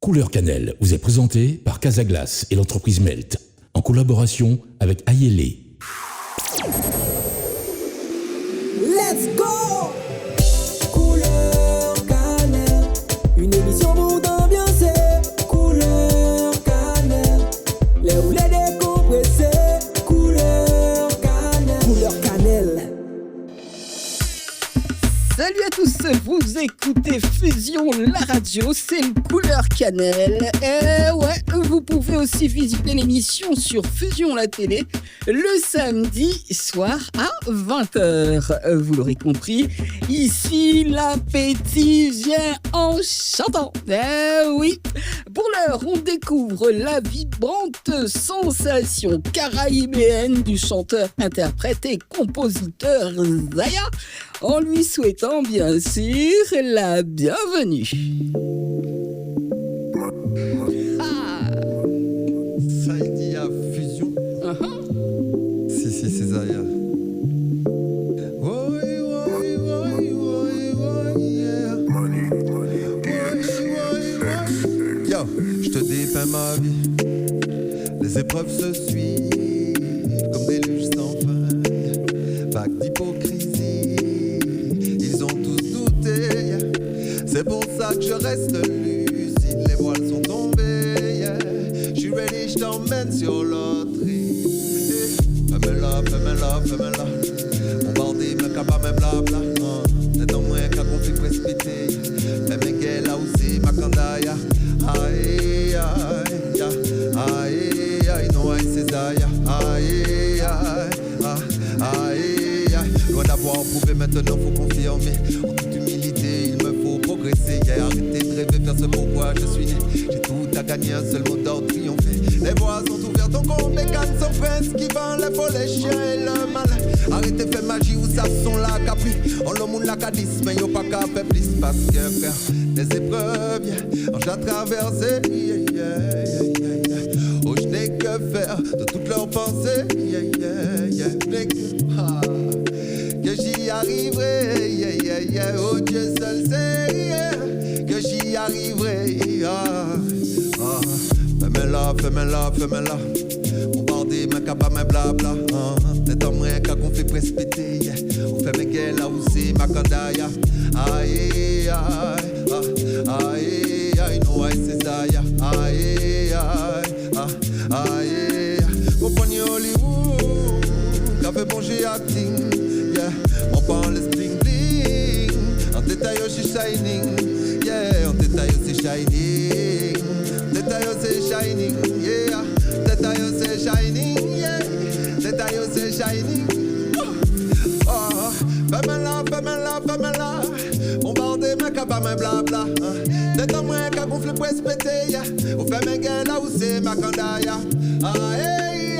Couleur Cannelle vous est présenté par Casaglace et l'entreprise Melt, en collaboration avec Ayele. Let's go! Couleur Cannelle, une émission pour t'ambiancer. Couleur Cannelle, les roulets décompressés. Couleur Cannelle, Couleur Cannelle. Salut à tous, vous écoutez Fusion, la radio, c'est le Couleur Cannelle. Vous pouvez aussi visiter l'émission sur Fusion la télé le samedi soir à 20h. Vous l'aurez compris, ici l'appétit vient en chantant. Oui, pour l'heure, on découvre la vibrante sensation caraïbéenne du chanteur, interprète et compositeur Zaya, en lui souhaitant bien sûr la bienvenue. Saïdi à Fusion. Si, c'est Zaya. Yo, je te dépeins ma vie. Les épreuves se suivent comme des luges sans fin. Vague d'hypocrisie, ils ont tous douté. C'est pour ça que je reste lucide. Les voiles sont tombés. Je suis ready, je t'emmène sur l'autre île. Fais-moi-la. Bombardé, me capa, me blabla. C'est en moins qu'un conflit précipité. Fais-moi qu'elle a aussi ma candaya. Aïe, aïe, aïe, aïe, non, aïe, c'est Zaya. Aïe, aïe, aïe. Loin d'avoir prouvé, maintenant faut confirmer. En toute humilité, il me faut progresser. Arrêtez de rêver, faire ce pourquoi je suis né. J'ai tout à gagner, un seul mot d'ordre, triompher. Les voies sont ouvertes, on compte les cannes sont prince qui vend les faux, les chiens et le mal. Arrêtez de faire magie ou ça sont là capri. On le monde la cadis, mais y'a pas qu'à faire plus. Parce que frère, les épreuves, j'ai à traverser. Oh, je n'ai que faire de toutes leurs pensées. Je n'ai que j'y arriverai. Oh, Dieu seul sait que j'y arriverai. Fais-moi-la. Bombardé, me capa, me blabla. C'est en moins qu'un conflit précipité. Ou fais-moi qu'elle a aussi ma candaya. Aïe, non, aïe, c'est Zaya. Aïe, compagnie Hollywood, café bon j'ai acting. On parle bling bling. En détail, je suis shining. En détail, c'est shining. Détail, c'est shining. Détail, c'est shining. Détail, c'est shining. Fais-moi-la. Bombardé, me capa, me blabla. C'est en moins qu'un conflit précipité. Ou fais-moi gueule là où c'est ma candaya. Aïe,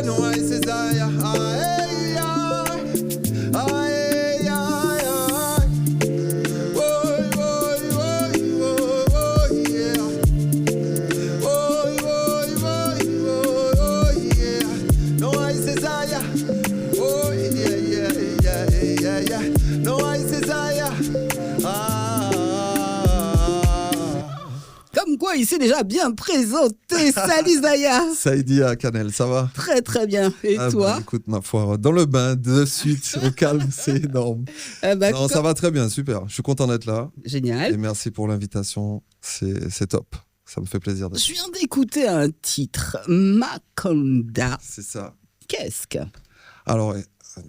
non, aïe, c'est Zaya. Comme quoi, il s'est déjà bien présenté. Salut Zaya. Saïdi à Cannelle, ça va? Très très bien. Et toi? Bah, écoute, ma foi, dans le bain, de suite, au calme, c'est énorme. Non, ça va très bien, super. Je suis content d'être là. Génial. Et merci pour l'invitation, c'est top. Ça me fait plaisir d'être là. Je viens d'écouter un titre, Maconda. C'est ça. Qu'est-ce que? Alors,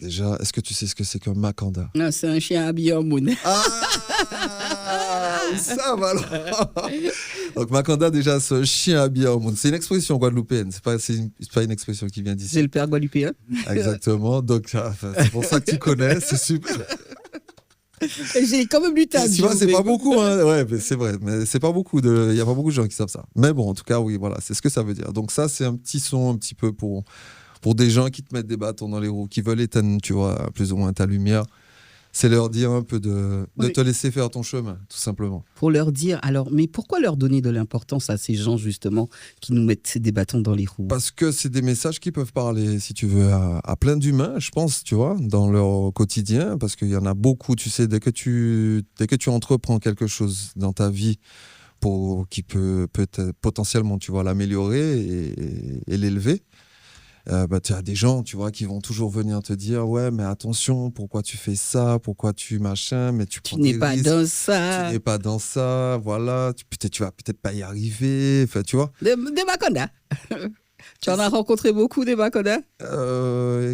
déjà, est-ce que tu sais ce que c'est qu'un Maconda? Non, c'est un chien habillé en moune. Ça va alors. Donc Maconda, déjà, ce chien habillé en monde. C'est une expression guadeloupéenne, c'est pas une expression qui vient d'ici. C'est le père guadeloupéen. Exactement, donc c'est pour ça que tu connais, c'est super. J'ai quand même lu ta Tu vois, c'est pas beaucoup, hein. Ouais, mais c'est vrai, mais c'est pas beaucoup il y a pas beaucoup de gens qui savent ça. Mais bon, en tout cas, oui, voilà, c'est ce que ça veut dire. Donc ça, c'est un petit son un petit peu pour des gens qui te mettent des bâtons dans les roues, qui veulent éteindre, tu vois, plus ou moins ta lumière. C'est leur dire un peu de Oui. te laisser faire ton chemin, tout simplement. Pour leur dire, alors, mais pourquoi leur donner de l'importance à ces gens, justement, qui nous mettent des bâtons dans les roues? Parce que c'est des messages qui peuvent parler, si tu veux, à plein d'humains, je pense, tu vois, dans leur quotidien, parce qu'il y en a beaucoup, tu sais, dès que tu entreprends quelque chose dans ta vie qui peut potentiellement, tu vois, l'améliorer et l'élever, tu as des gens, tu vois, qui vont toujours venir te dire, ouais, mais attention, pourquoi tu fais ça, pourquoi tu machin, mais tu Tu prends n'es des pas risques, dans tu ça. n'es pas dans ça, voilà, tu vas peut-être pas y arriver, enfin, tu vois. Des Maconda. Tu en as rencontré beaucoup, des Maconda?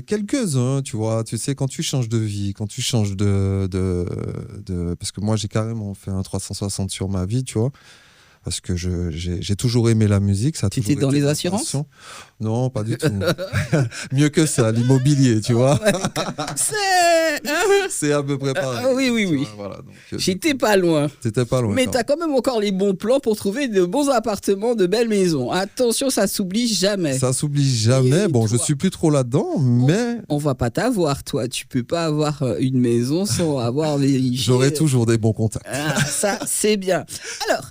Quelques-uns, tu vois, tu sais, quand tu changes de vie, quand tu changes parce que moi, j'ai carrément fait un 360 sur ma vie, tu vois. Parce que j'ai toujours aimé la musique. Ça a Tu toujours étais dans été les ma assurances? passion. Non, pas du tout. Mieux que ça, l'immobilier, tu vois. C'est... C'est à peu près pareil. oui, oui, tu oui. vois, voilà, donc, J'étais pas loin. t'étais pas loin. Mais quand t'as quand même encore les bons plans pour trouver de bons appartements, de belles maisons. Attention, ça s'oublie jamais. Ça s'oublie jamais. Et Bon, je toi suis plus trop là-dedans, mais On va pas t'avoir, toi. Tu peux pas avoir une maison sans avoir vérifié. j'aurai toujours des bons contacts. Ah, ça, c'est bien. Alors,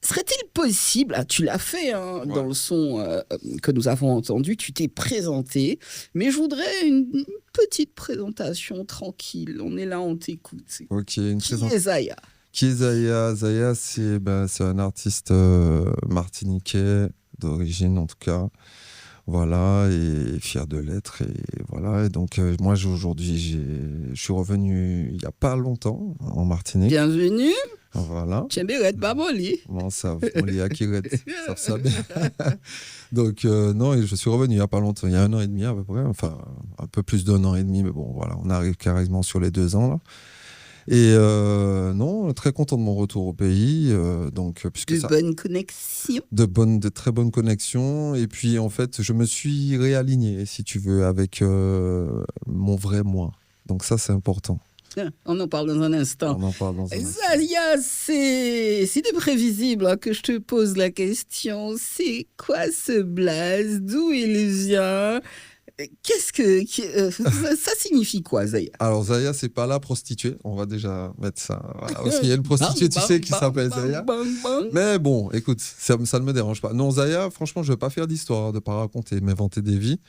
serait-il possible, tu l'as fait dans le son que nous avons entendu, tu t'es présenté, mais je voudrais une petite présentation tranquille. On est là, on t'écoute. Ok, une Qui présentation. est Zaya? Qui est Zaya? Zaya, c'est un artiste martiniquais, d'origine en tout cas. Voilà, et fier de l'être. Et voilà, et donc moi aujourd'hui, je suis revenu il n'y a pas longtemps en Martinique. Bienvenue. Voilà. Tchemberet Baboli. Bon, ça, on les Akiret savent ça bien. Donc, non, et je suis revenu il n'y a pas longtemps, il y a 1 an et demi à peu près, enfin, un peu plus d'1 an et demi, mais bon, voilà, on arrive carrément sur les 2 ans, là. Et non, très content de mon retour au pays, donc, puisque De ça... bonnes connexions. De très bonnes connexions, et puis, en fait, je me suis réaligné, si tu veux, avec mon vrai moi. Donc ça, c'est important. Tiens, on en parle dans un instant. On en parle dans un instant. Zaya, c'est prévisible que je te pose la question. C'est quoi ce blaze? D'où il vient? Qu'est-ce que ça signifie quoi, Zaya? Alors Zaya, c'est pas la prostituée. On va déjà mettre ça. Voilà. Parce qu'il y a une prostituée, tu sais, qui s'appelle Zaya. Mais bon, écoute, ça ne me dérange pas. Non, Zaya, franchement, je ne veux pas faire d'histoire, de ne pas raconter, m'inventer des vies.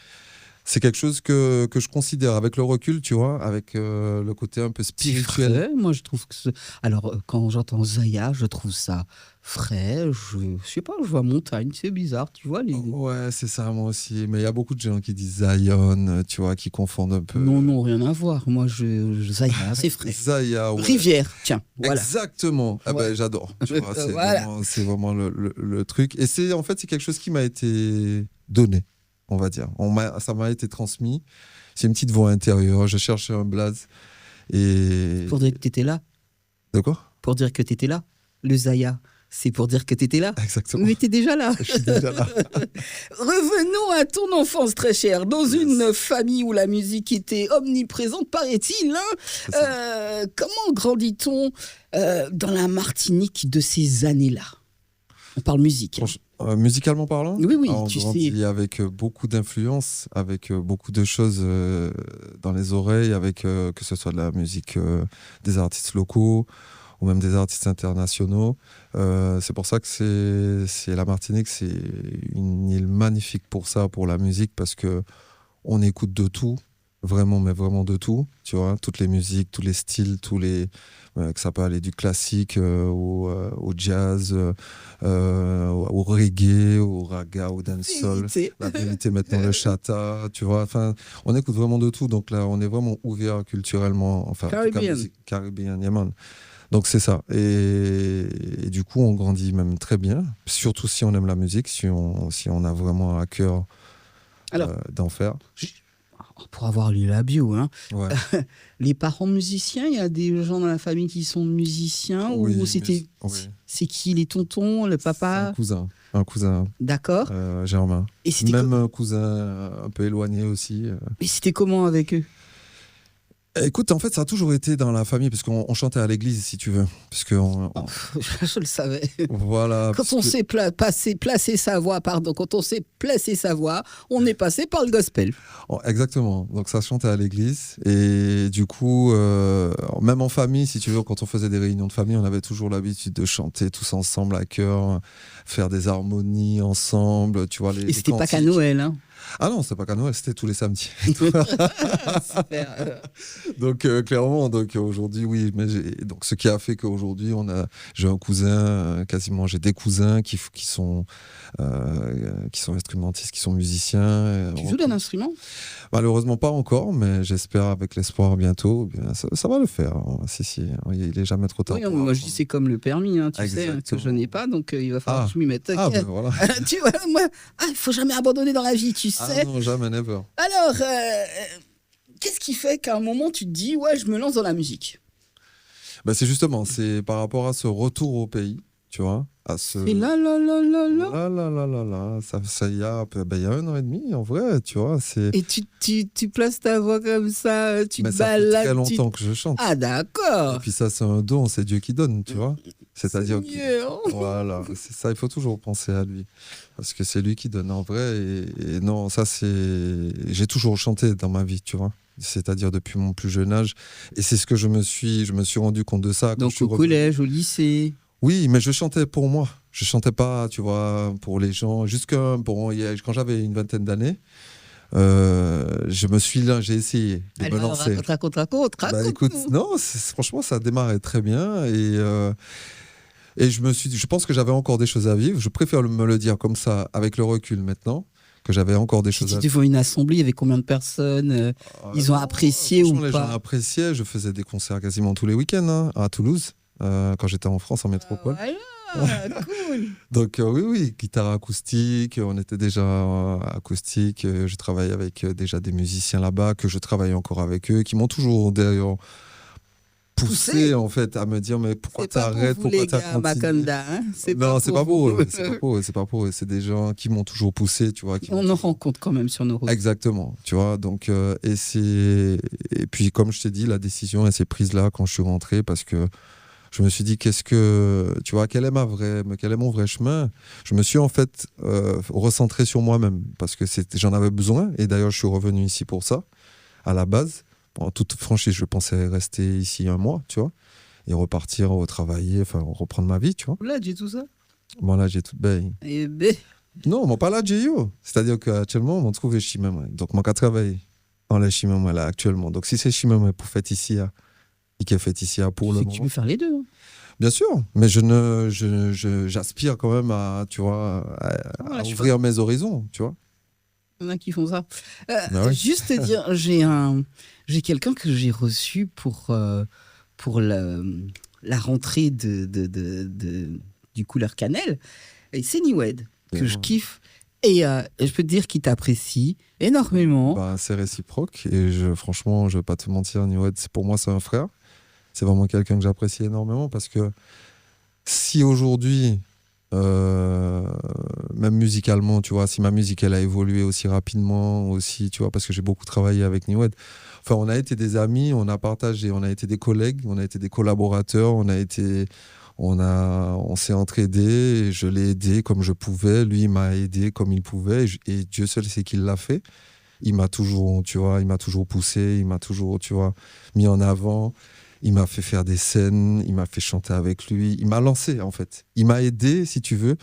C'est quelque chose que je considère avec le recul, tu vois, avec le côté un peu spirituel. Frais, moi, je trouve que alors, quand j'entends Zaya, je trouve ça frais. Je sais pas, je vois montagne, c'est bizarre, tu vois. Ouais, c'est ça, moi aussi. Mais il y a beaucoup de gens qui disent Zion, tu vois, qui confondent un peu. Non, rien à voir. Moi, Zaya, c'est frais. Zaya, ouais. Rivière, tiens, voilà. Exactement. Ah ben, j'adore. Tu vois, c'est vraiment le truc. Et c'est quelque chose qui m'a été donné, on va dire. Ça m'a été transmis. C'est une petite voix intérieure. Je cherchais un blaze. Et... Pour dire que t'étais là. De quoi? Pour dire que t'étais là. Le Zaya, c'est pour dire que t'étais là. Exactement. Mais t'es déjà là. Je suis déjà là. Revenons à ton enfance, très chère. Dans une famille où la musique était omniprésente, paraît-il. Comment grandit-on dans la Martinique de ces années-là? On parle musique. Musicalement parlant, oui, on grandit avec beaucoup d'influences, avec beaucoup de choses dans les oreilles, avec que ce soit de la musique des artistes locaux ou même des artistes internationaux. C'est pour ça que c'est la Martinique, c'est une île magnifique pour ça, pour la musique, parce que on écoute de tout. Vraiment, mais vraiment de tout, tu vois, toutes les musiques, tous les styles, que ça peut aller du classique au jazz, au reggae, au raga, au dancehall, la vérité maintenant, le chata, tu vois, enfin, on écoute vraiment de tout, donc là, on est vraiment ouvert culturellement, enfin, Caribbean, Yemen. Donc c'est ça, et du coup, on grandit même très bien, surtout si on aime la musique, si on a vraiment à cœur d'en faire. Pour avoir lu la bio, hein. Ouais. Les parents musiciens, il y a des gens dans la famille qui sont musiciens, oui, ou c'était... Oui. C'est qui, les tontons, le papa? Un cousin. D'accord. Germain. Et même un cousin un peu éloigné aussi. Et c'était comment avec eux? Écoute, en fait, ça a toujours été dans la famille, parce qu'on chantait à l'église, si tu veux. Parce que Je le savais. voilà. Quand on sait placer sa voix, quand on sait placer sa voix, on est passé par le gospel. Exactement. Donc ça chantait à l'église. Et du coup, même en famille, si tu veux, quand on faisait des réunions de famille, on avait toujours l'habitude de chanter tous ensemble à cœur, faire des harmonies ensemble, tu vois. Et c'était pas qu'à Noël, hein. Ah non, c'était pas qu'à Noël, c'était tous les samedis. Super. Donc clairement, donc aujourd'hui, oui. Mais donc ce qui a fait qu'aujourd'hui, j'ai un cousin, quasiment, j'ai des cousins qui sont instrumentistes, qui sont musiciens. Tu joues d'un instrument? Malheureusement pas encore, mais j'espère avec l'espoir bientôt. Bien, ça va le faire. Si, il est jamais trop tard. Oui, moi je dis c'est comme le permis, hein, tu sais, que je n'ai pas, donc il va falloir que je m'y mette. Ben voilà. Tu vois, moi, il faut jamais abandonner dans la vie, tu sais. Ah non, jamais, never. Alors, qu'est-ce qui fait qu'à un moment tu te dis, ouais, je me lance dans la musique? C'est par rapport à ce retour au pays, tu vois. Et là. Ça y a 1 an et demi, en vrai, tu vois. Et tu places ta voix comme ça, tu te ça fait balades. très longtemps que je chante. Ah, d'accord. Et puis ça, c'est un don, c'est Dieu qui donne, tu vois. C'est-à-dire que... Voilà, c'est ça, il faut toujours penser à lui. Parce que c'est lui qui donne en vrai. Et non, ça, c'est... J'ai toujours chanté dans ma vie, tu vois. C'est-à-dire depuis mon plus jeune âge. Et c'est ce que je me suis rendu compte de ça. Donc au collège, au lycée. Oui, mais je chantais pour moi. Je chantais pas, tu vois, pour les gens. Quand j'avais une vingtaine d'années, j'ai essayé de me lancer. Raconte. Bah, écoute, non, franchement, ça a démarré très bien. Et je pense que j'avais encore des choses à vivre. Je préfère me le dire comme ça, avec le recul maintenant, que j'avais encore des choses à vivre. Devant une assemblée, il y avait combien de personnes? Ils ont apprécié ou pas? Les gens appréciaient. Je faisais des concerts quasiment tous les week-ends, hein, à Toulouse. Quand j'étais en France, en métropole. Voilà, cool. Donc oui, guitare acoustique, on était déjà acoustique, je travaillais avec déjà des musiciens là-bas, que je travaille encore avec eux, qui m'ont toujours d'ailleurs poussé en fait à me dire mais pourquoi t'arrêtes, pourquoi t'as continué. Hein, non, c'est pas pour eux, c'est des gens qui m'ont toujours poussé, tu vois. On en rencontre quand même sur nos routes. Exactement, tu vois, donc et puis comme je t'ai dit, la décision elle s'est prise là quand je suis rentré, parce que je me suis dit, quel est mon vrai chemin? Je me suis en fait recentré sur moi-même, parce que j'en avais besoin. Et d'ailleurs, je suis revenu ici pour ça, à la base. En toute franchise, je pensais rester ici 1 mois, tu vois, et repartir, retravailler, enfin, reprendre ma vie, tu vois. Là, j'ai tout ça? Bon, là, j'ai tout. Non, mais pas là, j'ai eu. C'est-à-dire qu'actuellement, on trouve Chimène. Donc, mon cas travaille dans la Chimène là actuellement. Donc, si c'est Chimène pour faire ici, et qui est fait ici pour le moment. Tu peux faire les deux. Hein. Bien sûr, mais j'aspire quand même à, tu vois, à ouvrir mes horizons, tu vois. Il y en a qui font ça. Oui. Juste te dire, j'ai quelqu'un que j'ai reçu pour la rentrée du Couleur Cannelle, et c'est Niwed, que je kiffe. Et je peux te dire qu'il t'apprécie énormément. Bah, c'est réciproque, et franchement, je ne vais pas te mentir, Niwed, pour moi, c'est un frère. C'est vraiment quelqu'un que j'apprécie énormément, parce que si aujourd'hui, même musicalement, tu vois, si ma musique elle a évolué aussi rapidement, aussi, tu vois, parce que j'ai beaucoup travaillé avec Niwed. Enfin, on a été des amis, on a partagé, on a été des collègues, on a été des collaborateurs, on s'est entraidés, je l'ai aidé comme je pouvais, lui il m'a aidé comme il pouvait, et Dieu seul sait qu'il l'a fait. Il m'a toujours poussé, il m'a toujours, tu vois, mis en avant. Il m'a fait faire des scènes, il m'a fait chanter avec lui, il m'a lancé en fait. Il m'a aidé, si tu veux.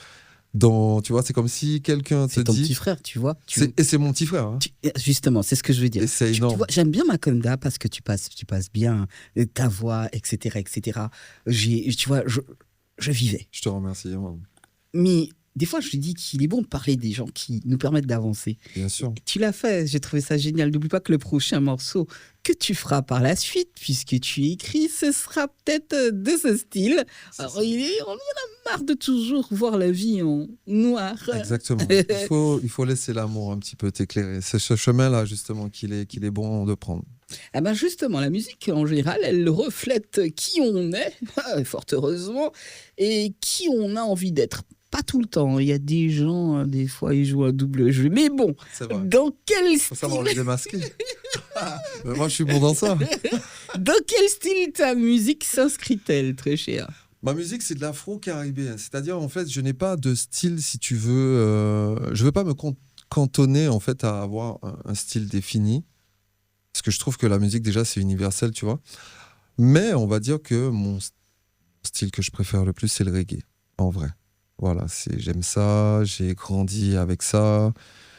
Tu vois, c'est comme si quelqu'un te dit... C'est ton petit frère, tu vois. Et c'est mon petit frère. Hein. Justement, c'est ce que je veux dire. Et c'est énorme. Tu vois, j'aime bien Makonda parce que tu passes bien ta voix, etc. etc. Tu vois, je vivais. Je te remercie. Mais des fois, je lui dis qu'il est bon de parler des gens qui nous permettent d'avancer. Bien sûr. Tu l'as fait, j'ai trouvé ça génial. N'oublie pas que le prochain morceau que tu feras par la suite, puisque tu écris, ce sera peut-être de ce style. Alors, on en a marre de toujours voir la vie en noir. Exactement. Il faut laisser l'amour un petit peu t'éclairer. C'est ce chemin-là, justement, qu'il est bon de prendre. Ah ben justement, la musique, en général, elle reflète qui on est, fort heureusement, et qui on a envie d'être. pas tout le temps. Il y a des gens, des fois, ils jouent un double jeu. Mais bon, C'est vrai. dans quel Faut savoir style, les démasquer. Mais moi, je suis bon dans ça. dans quel style ta musique s'inscrit-elle, très cher? Ma musique, c'est de l'afro-caribéen. C'est-à-dire, en fait, je n'ai pas de style, si tu veux. Je ne veux pas me cantonner, en fait, à avoir un style défini. Parce que je trouve que la musique, déjà, c'est universel, tu vois. Mais on va dire que mon style que je préfère le plus, c'est le reggae, en vrai. Voilà, j'aime ça, j'ai grandi avec ça,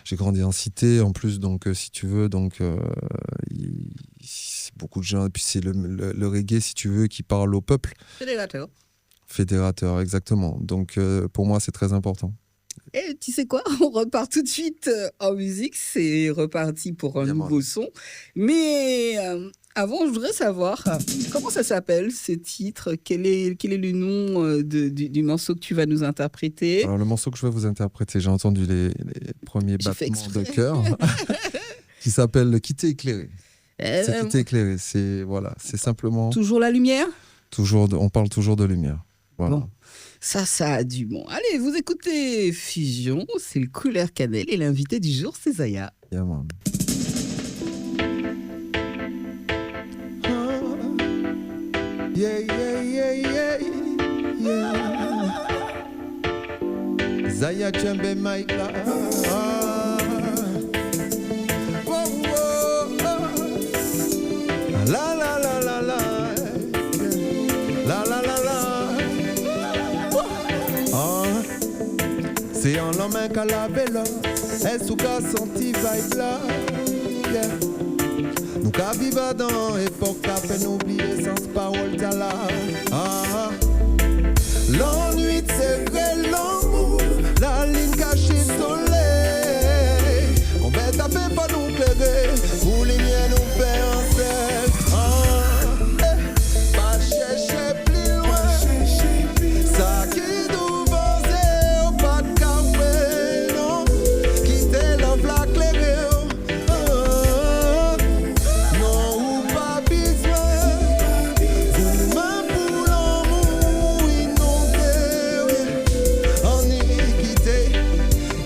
j'ai grandi en cité, en plus, donc, si tu veux, donc, c'est beaucoup de gens, et puis c'est le reggae, si tu veux, qui parle au peuple. Fédérateur. Fédérateur, exactement. Donc, pour moi, c'est très important. Et tu sais quoi? On repart tout de suite en musique. C'est reparti pour un Bien, nouveau son. Mais avant, je voudrais savoir comment ça s'appelle, ce titre? Quel est le nom du morceau que tu vas nous interpréter? Alors, le morceau que je vais vous interpréter, j'ai entendu les premiers J'ai fait battements de exprès. cœur, qui s'appelle Quitter éclairé. C'est Euh, Quitter éclairé, c'est simplement, toujours la lumière? on parle toujours de lumière. Voilà. Bon. Ça a du bon. Allez, vous écoutez Fusion, c'est le Couleur Cannelle et l'invité du jour, c'est Zaya. Yeah, man. Yeah, yeah, yeah, yeah, yeah. Zaya Chembe Maika. Whoa, whoa, oh. La la la la la. La la la la. Ah. C'est en la main qu'à la bella. Est-ce qu'a senti vibe là? Yeah. Nous qu'à vivre dans époque qu'à peine oublier sans parole t'as là. Ah. L'ennui de serrer l'amour, la ligne cachée soleil. On va taper pas nous clairer, pour les miens nous faire un cercle. Ah. Pas chercher plus loin, ça qui nous pensait au pas de café, non. Quitter la flaque clairée. Non, ou pas besoin. Vous pour l'amour inondé. On y quitté.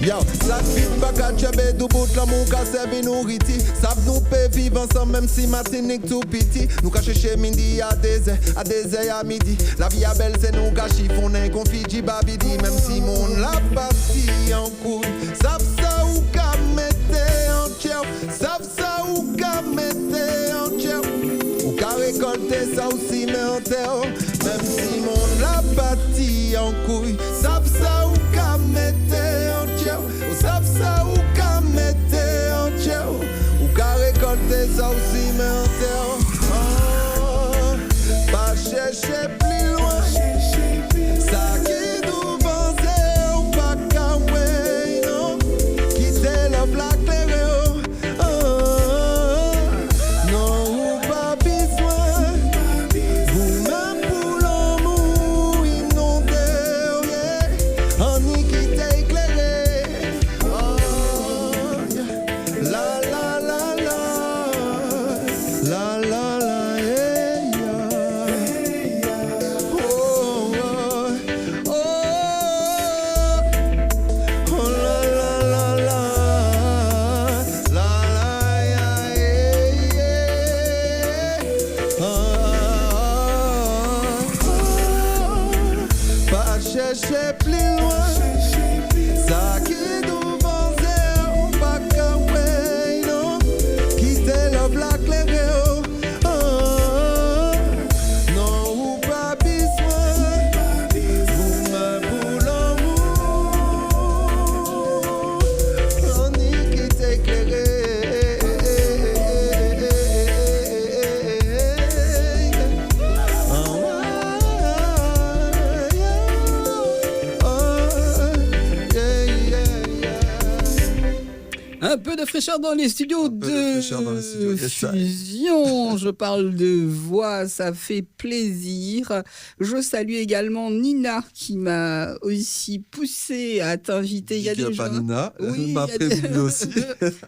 Yo, la vie baka tchebe du bout l'amour qu'a servi nous riti. Sab nous peut vivre ensemble même si matinique tout petit. Nous qu'a cherché midi à des heures à midi. La vie a belle c'est nous qu'a chiffonné confiji babidi. Même si mon la partie en couille. Sab ça ou qu'a mette en tchèw. Sab ça ou qu'a mette en tchèw. Ou qu'a récolté ça aussi mais en terre. Même si mon la partie en couille. Sab ça ou qu'a mette en tchèw. Ou sab ça ou qu'a mette en tchèw. Ou qu'a récolté ça aussi mais en terre. Oh, pas chercher plus loin. Ça qui nous pensait ou pas qu'à ouais, non. Quitter le black clairé. Oh, non ou pas besoin. Vous-même pour l'amour inondé. Yeah. On y quitte éclairé. Oh, yeah. La la la la. La la la, yeah, yeah. Oh, oh, oh, oh, la la la la. La la, yeah, yeah. Pas chercher plus loin. Ça qui nous pensait ou pas qu'à ouais, non. Quitter le black clairé. Non ou pas besoin. Vous-même pour l'amour. On y quitte éclairé. Un peu de fraîcheur dans les studios peu de fraîcheur dans les studios, de yes, sir. Fusion. Je parle de voix, ça fait plaisir. Je salue également Nina qui m'a aussi poussé à t'inviter. Il y a Big des up à gens. Nina, Oui, elle m'a il y a des- prévenu aussi.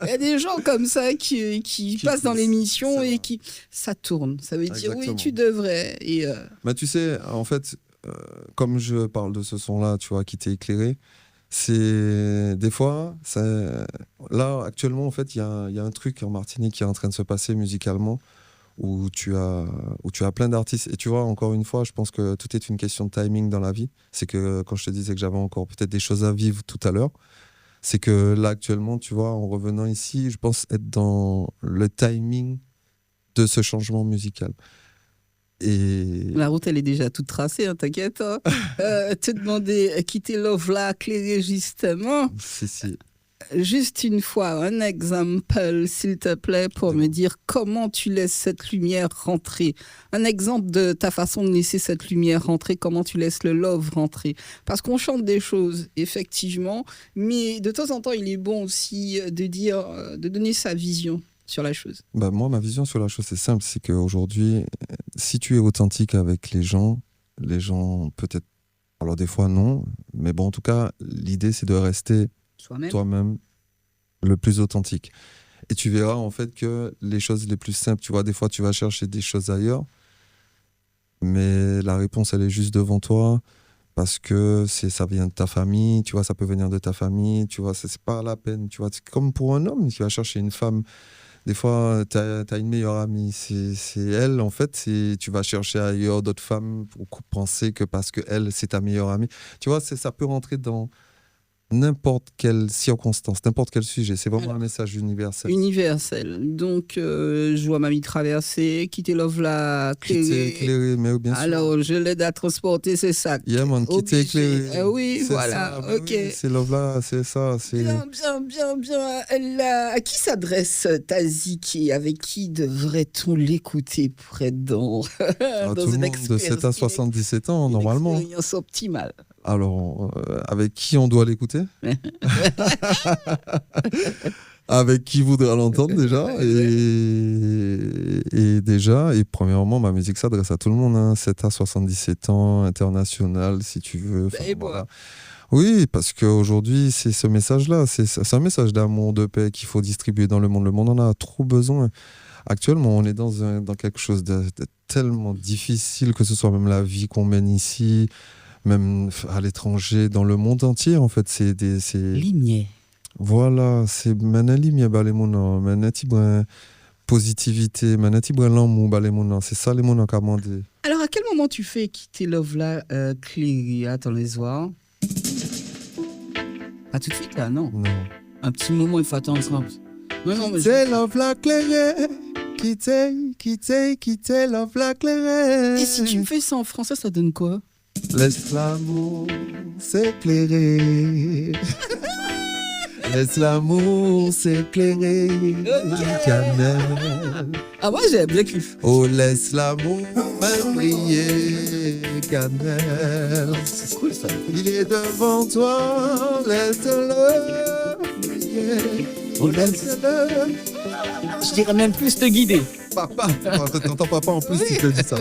Il y a des gens comme ça qui passent dans poussent, l'émission c'est et vrai. qui ça tourne. Ça veut dire oui, Exactement. tu devrais. Et Mais tu sais, en fait, comme je parle de ce son-là, tu vois, qui t'est éclairé, c'est des fois, là, actuellement, en fait, il y a un truc en Martinique qui est en train de se passer musicalement où tu as plein d'artistes. Et tu vois, encore une fois, je pense que tout est une question de timing dans la vie. C'est que quand je te disais que j'avais encore peut-être des choses à vivre tout à l'heure, c'est que là, actuellement, tu vois, en revenant ici, je pense être dans le timing de ce changement musical. Et La route, elle est déjà toute tracée, hein, t'inquiète. Hein. Te demander, quitter Love là, éclairer justement. si. Juste une fois, un exemple, s'il te plaît, pour me dire comment tu laisses cette lumière rentrer. Un exemple de ta façon de laisser cette lumière rentrer, comment tu laisses le love rentrer. Parce qu'on chante des choses, effectivement, mais de temps en temps, il est bon aussi de dire, de donner sa vision sur la chose. Bah, moi, ma vision sur la chose, c'est simple. C'est qu'aujourd'hui, si tu es authentique avec les gens peut-être, alors des fois non, mais bon, en tout cas, l'idée, c'est de rester Soi-même. toi-même le plus authentique. Et tu verras en fait que les choses les plus simples, tu vois, des fois tu vas chercher des choses ailleurs, mais la réponse elle est juste devant toi parce que ça vient de ta famille, tu vois, ça peut venir de ta famille, tu vois, c'est pas la peine, tu vois. C'est comme pour un homme qui va chercher une femme. Des fois, tu as une meilleure amie, c'est elle, en fait, tu vas chercher ailleurs d'autres femmes pour penser que parce que elle, c'est ta meilleure amie. Tu vois, ça peut rentrer dans n'importe quelle circonstance, n'importe quel sujet. C'est vraiment un message universel. Universel. Donc, je vois Mamie traverser, quitter Love là, Qui t'est éclairé, mais bien sûr. Alors, je l'aide à transporter, c'est ça. Yeah, man, qui t'est éclairé. Oui, C'est voilà, ça, ok. Oui, c'est Love là, c'est ça. Bien. À qui s'adresse Taziki? Avec qui devrait-on l'écouter pour être dans Tout le monde de 7 à 77 ans, normalement. Une expérience optimale. Alors, avec qui on doit l'écouter? Avec qui voudra l'entendre déjà. Et premièrement, ma musique s'adresse à tout le monde. Hein. 7 à 77 ans, international, si tu veux. Voilà. Oui, parce qu'aujourd'hui, c'est ce message-là. C'est un message d'amour, de paix qu'il faut distribuer dans le monde. Le monde en a trop besoin. Actuellement, on est dans quelque chose de tellement difficile, que ce soit même la vie qu'on mène ici, même à l'étranger, dans le monde entier, en fait. Lignée. Voilà, c'est manalimi balemona, manati brin positivité, manati brin l'amour balemona, c'est ça les mona qu'a demandé. Alors, à quel moment tu fais quitter Love là, Cléry? Attends, les voir. Pas tout de suite, là, non. Non. Un petit moment, il faut attendre. Non, mais C'est Love la Cléré, quitter Love la Cléré. Et si tu me fais ça en français, ça donne quoi? Laisse l'amour s'éclairer. Laisse l'amour s'éclairer. Cannelle. Ah, moi, j'ai bien kiffé. Oh, laisse l'amour briller. Cannelle. C'est cool, ça. Il est devant toi. Laisse-le briller. Oh, laisse-le. Je dirais même plus te guider. Papa. T'entends papa en plus, il te dit ça.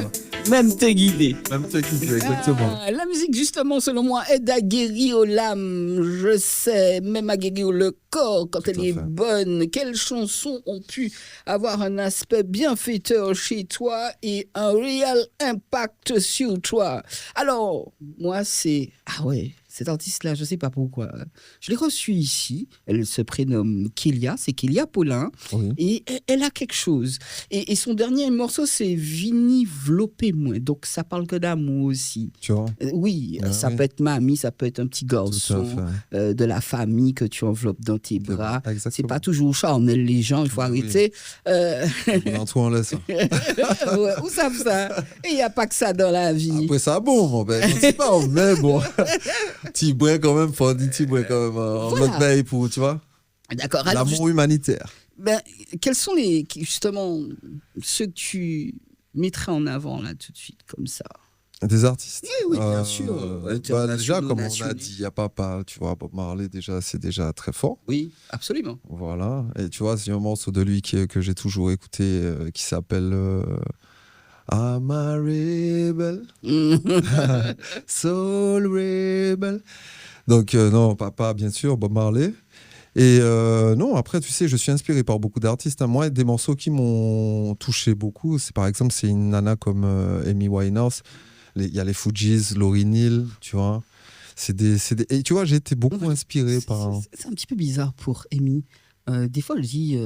Même te guider. Même te guider, exactement. La musique, justement, selon moi, aide à guérir l'âme. Je sais, même à guérir le corps quand elle est bonne. Quelles chansons ont pu avoir un aspect bienfaiteur chez toi et un réel impact sur toi? Alors, moi, c'est... Ah ouais, cette artiste-là, je ne sais pas pourquoi. Je l'ai reçue ici. Elle se prénomme Kélia. C'est Kélia Paulin. Oui. Et elle a quelque chose. Et son dernier morceau, c'est Vini Vlopé moins. Donc, ça parle que d'amour aussi. Tu vois? Oui, Ah, ça oui. peut être mamie, ça peut être un petit Tout à garçon fait. de la famille que tu enveloppes dans tes bras. Exactement. C'est pas toujours charnel, les gens, il faut Oui. arrêter. Dans tout on laisse. Ouais, où ça fait ça? Et il n'y a pas que ça dans la vie. Après ça, bon, mon ben, on sait pas, mais bon. Petit brin quand même, faut dire petit brin quand même. En Voilà. mode veille pour, tu vois, D'accord. Alors, l'amour humanitaire. quels sont justement ceux que tu mettrais en avant là tout de suite, comme ça? Des artistes. Oui, bien sûr. Déjà, comme on a Nationaux. dit, il n'y a pas, tu vois, Bob Marley, déjà, c'est déjà très fort. Oui, absolument. Voilà. Et tu vois, c'est un morceau de lui que j'ai toujours écouté qui s'appelle I'm a rebel, soul rebel. Donc, non, papa, bien sûr, Bob Marley. Et non, après, tu sais, je suis inspiré par beaucoup d'artistes. Hein. Moi, des morceaux qui m'ont touché beaucoup, c'est par exemple, c'est une nana comme Amy Winehouse. Il y a les Fujis, Lauryn Hill, tu vois. Et tu vois, j'ai été beaucoup inspiré par... C'est un petit peu bizarre pour Amy. Des fois, elle dit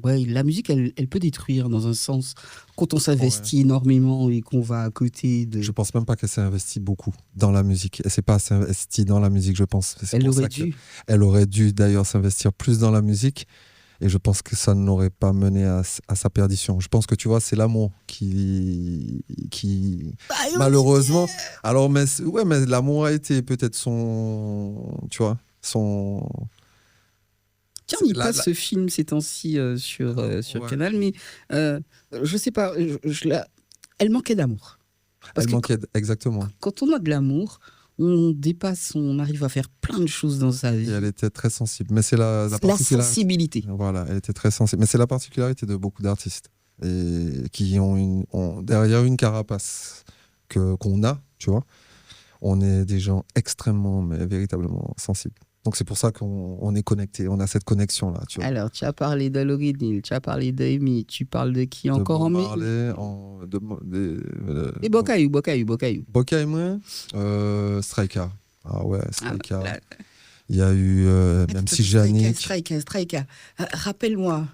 ouais, la musique, elle peut détruire dans un sens. Quand on s'investit énormément et qu'on va à côté de. Je pense même pas qu'elle s'est investie beaucoup dans la musique. Elle s'est pas assez investie dans la musique, je pense. Elle aurait dû. Elle aurait dû d'ailleurs s'investir plus dans la musique. Et je pense que ça n'aurait pas mené à sa perdition. Je pense que tu vois, c'est l'amour qui malheureusement. Alors, mais l'amour a été peut-être tu vois, son. Tiens, il passe ce film ces temps-ci sur Canal, mais je sais pas, elle manquait d'amour. Exactement. Quand on a de l'amour, on dépasse, on arrive à faire plein de choses dans sa vie. Et elle était très sensible. Mais c'est la sensibilité. Voilà, elle était très sensible. Mais c'est la particularité de beaucoup d'artistes et qui ont derrière une carapace qu'on a, tu vois. On est des gens extrêmement, mais véritablement sensibles. Donc c'est pour ça qu'on est connecté, on a cette connexion là. Tu vois. Alors tu as parlé d'Lauryn Hill, tu as parlé d'Amy, tu parles de qui encore en Et Bocaïou. Bocaïou, moi, Strayka. Ah ouais, Strayka. Il y a eu même si Yannick. Strayka. Rappelle-moi.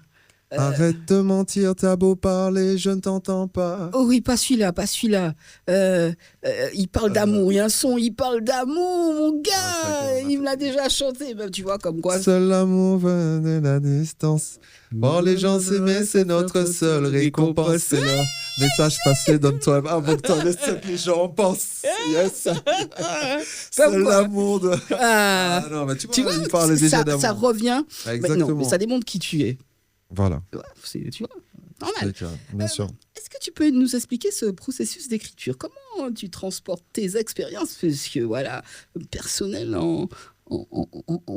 Arrête de mentir, t'as beau parler, je ne t'entends pas. Oh oui, pas celui-là. Il parle d'amour, il y a un son, il parle d'amour, mon gars. Il me l'a déjà chanté, même, tu vois, comme quoi. Seul l'amour vient de la distance. Bon, les gens s'aimer, c'est notre seule récompense. C'est le message passé, donne-toi avant que t'en laisses ce que les gens pensent. Yes. Seul l'amour de... Ah non, mais tu vois, il parle déjà d'amour. Ça revient. Exactement. Non, mais ça démontre qui tu es. Voilà. Tu vois, normal. Bien sûr. Est-ce que tu peux nous expliquer ce processus d'écriture? Comment tu transportes tes expériences, parce que voilà, personnelles, on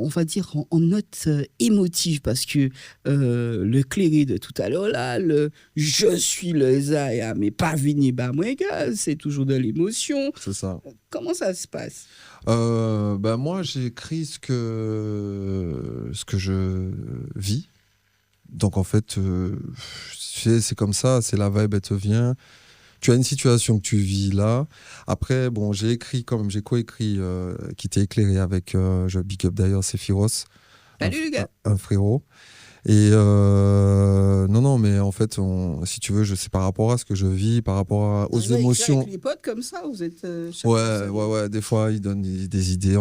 va dire en note émotive, parce que le clairé de tout à l'heure là, le je suis le Zaya, mais pas vini bah moi égal, c'est toujours de l'émotion. C'est ça. Comment ça se passe? Moi j'écris ce que je vis. Donc en fait, c'est comme ça, c'est la vibe, elle te vient. Tu as une situation que tu vis là. Après, bon, j'ai coécrit Qui t'est éclairé avec, je big up d'ailleurs, c'est Firos. Salut les gars. Un frérot. Et non, mais en fait, si tu veux, c'est par rapport à ce que je vis, par rapport aux émotions. Avec les potes comme ça, vous êtes. Ouais. Des fois, ils donnent des idées.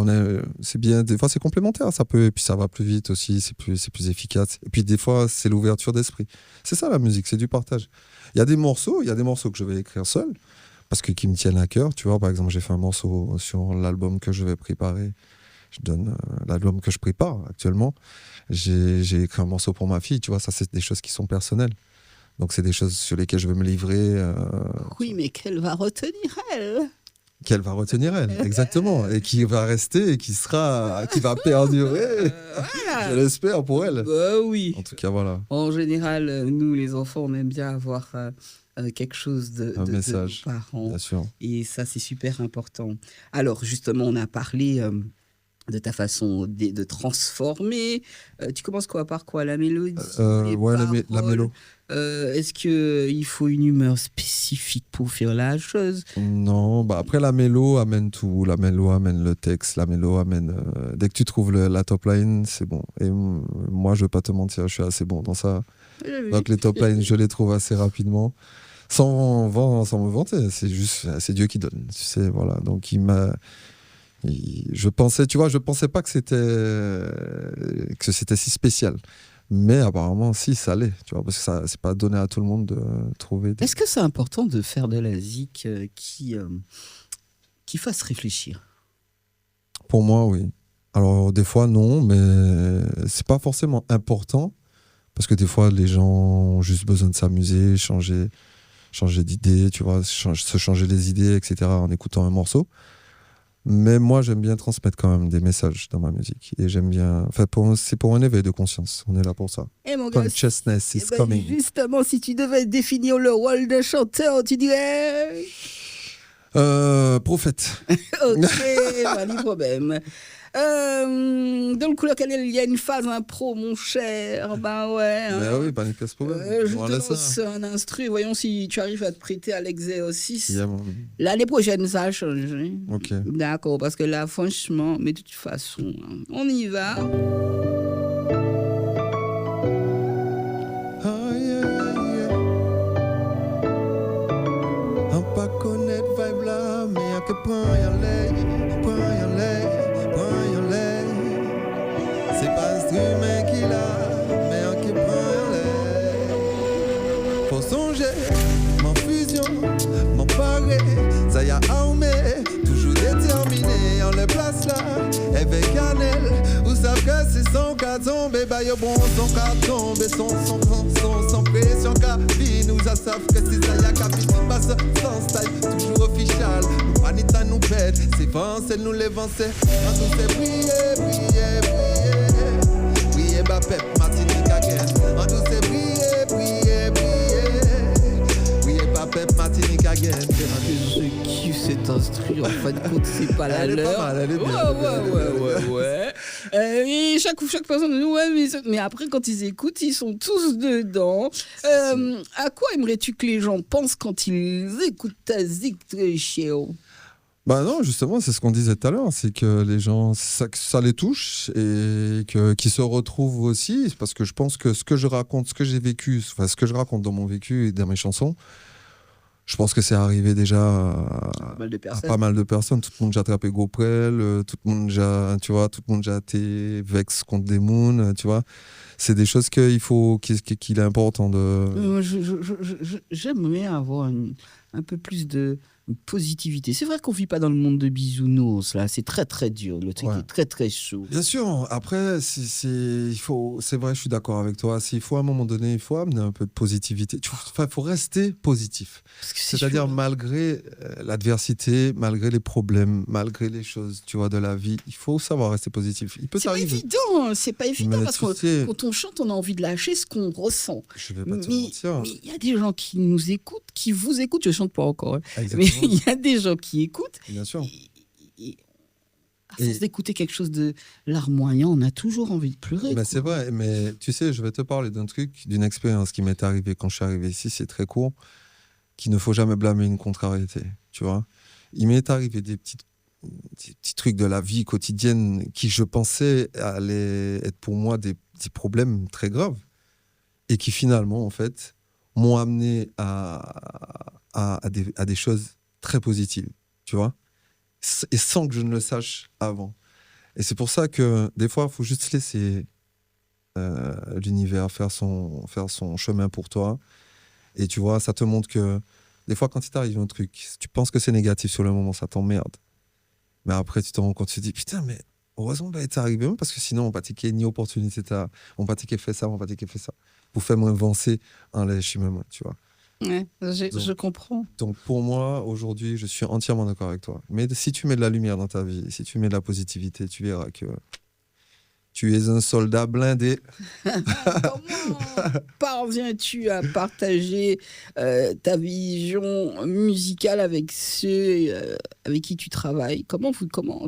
C'est bien. Des fois, c'est complémentaire. Ça peut, et puis ça va plus vite aussi. C'est plus efficace. Et puis des fois, c'est l'ouverture d'esprit. C'est ça la musique, c'est du partage. Il y a des morceaux que je vais écrire seul parce que qui me tiennent à cœur. Tu vois, par exemple, j'ai fait un morceau sur l'album que je vais préparer. Je donne l'album que je prépare actuellement. J'ai écrit un morceau pour ma fille, tu vois, ça c'est des choses qui sont personnelles. Donc c'est des choses sur lesquelles je veux me livrer. Oui, mais qu'elle va retenir elle. Qu'elle va retenir elle, exactement. Et qui va rester et qui va perdurer. Je l'espère pour elle. Oui. En tout cas, voilà. En général, nous les enfants, on aime bien avoir quelque chose de message, nos parents. Bien sûr. Et ça, c'est super important. Alors justement, on a parlé... de ta façon de transformer. Tu commences par quoi? La mélodie, la mélo. Est-ce qu'il faut une humeur spécifique pour faire la chose? Non, après la mélo amène tout. La mélo amène le texte, la mélo amène... dès que tu trouves la top line, c'est bon. Et moi, je ne veux pas te mentir, je suis assez bon dans ça. Donc les top lines, je les trouve assez rapidement. Sans me vanter, c'est Dieu qui donne. Tu sais, voilà. Donc je pensais pas que c'était si spécial, mais apparemment si ça l'est, tu vois, parce que ça c'est pas donné à tout le monde de trouver. Est-ce que c'est important de faire de la zik qui fasse réfléchir? Pour moi, oui. Alors des fois non, mais c'est pas forcément important parce que des fois les gens ont juste besoin de s'amuser, changer d'idée, tu vois, se changer les idées, etc. en écoutant un morceau. Mais moi, j'aime bien transmettre quand même des messages dans ma musique. Et j'aime bien... Enfin, c'est pour un éveil de conscience. On est là pour ça. Et mon gars, Consciousness is coming. Justement, si tu devais définir le rôle d'un chanteur, tu dirais... Prophète. Ok, pas de problème. Dans le couleur cannelle, il y a une phase impro, mon cher. Ben ouais. Ben oui, pas une pièce problème. Je On te laisse lance ça. un instru. Voyons si tu arrives à te prêter à l'exercice. Yeah, man. L'année prochaine, ça a changé. Ok. D'accord, parce que là, franchement, mais de toute façon, on y va. Ah, yeah. On pas connaître vibe là, mais à que point y'en l'est. C'est pas instrument qu'il a, mais à que point y'en l'est. Faut songer, mon fusion, mon paré, ça y a armé, toujours déterminé, on le place là, avec cannelle, vous savez que c'est son cas tombé, bah yo bon, son cas tombé, son pression capi, nous a savent que c'est ça y a capi, pas sans style, toujours official, nous panita nous pète, c'est vent, nous les vancés, en nous c'est briller, bah pep, Martinique again, en nous c'est briller, bah pep, Martinique again. Je kiffe cet instru. En fin de compte, c'est pas la Elle est pas leur. mal, elle est bien. Ouais. Et chaque personne dit ouais, mais après, quand ils écoutent, ils sont tous dedans. À quoi aimerais-tu que les gens pensent quand ils écoutent ta zik très chill? Bah non, justement, c'est ce qu'on disait tout à l'heure, c'est que les gens, ça les touche et qu'ils se retrouvent aussi, parce que je pense que ce que je raconte, ce que j'ai vécu, enfin ce que je raconte dans mon vécu et dans mes chansons, je pense que c'est arrivé déjà à pas mal de personnes. Tout le monde a attrapé GoPrel, tout le monde a, tu vois, tout le monde a été vex contre des moons, tu vois. C'est des choses qu'il est important de. J'aimerais avoir un peu plus de positivité. C'est vrai qu'on vit pas dans le monde de bisounours, là. C'est très, très dur. Le truc est très, très chaud. Bien sûr. Après, c'est vrai, je suis d'accord avec toi. S'il faut, à un moment donné, il faut amener un peu de positivité. Il faut rester positif. C'est-à-dire, malgré l'adversité, malgré les problèmes, malgré les choses, tu vois, de la vie, il faut savoir rester positif. Il peut t'arriver. C'est pas évident, Mais parce que quand on chante, on a envie de lâcher ce qu'on ressent. Je vais pas te mentir. Mais il y a des gens qui nous écoutent, qui vous écoutent. Je chante pas encore. Hein. Exactement. Mais il y a des gens qui écoutent. Bien sûr. Et à force d'écouter quelque chose de larmoyant, on a toujours envie de pleurer. Bah, c'est vrai, mais tu sais, je vais te parler d'un truc, d'une expérience qui m'est arrivée quand je suis arrivé ici, c'est très court, qu'il ne faut jamais blâmer une contrariété, tu vois. Il m'est arrivé des petits trucs de la vie quotidienne qui, je pensais, allaient être pour moi des problèmes très graves et qui finalement, en fait, m'ont amené à des choses très positives, tu vois, et sans que je ne le sache avant. Et c'est pour ça que des fois, il faut juste laisser l'univers faire son chemin pour toi. Et tu vois, ça te montre que des fois, quand il t'arrive un truc, tu penses que c'est négatif sur le moment, ça t'emmerde. Mais après, tu te rends compte, tu te dis, putain, mais heureusement, c'est arrivé, parce que sinon, on va t'équiper ni opportunité, on va t'équiper fait ça, on va t'équiper fait ça. Pour faire moins avancer en lèche même, tu vois. Ouais, je comprends. Donc pour moi, aujourd'hui, je suis entièrement d'accord avec toi. Mais si tu mets de la lumière dans ta vie, si tu mets de la positivité, tu verras que tu es un soldat blindé. Comment parviens-tu à partager ta vision musicale avec ceux avec qui tu travailles? Comment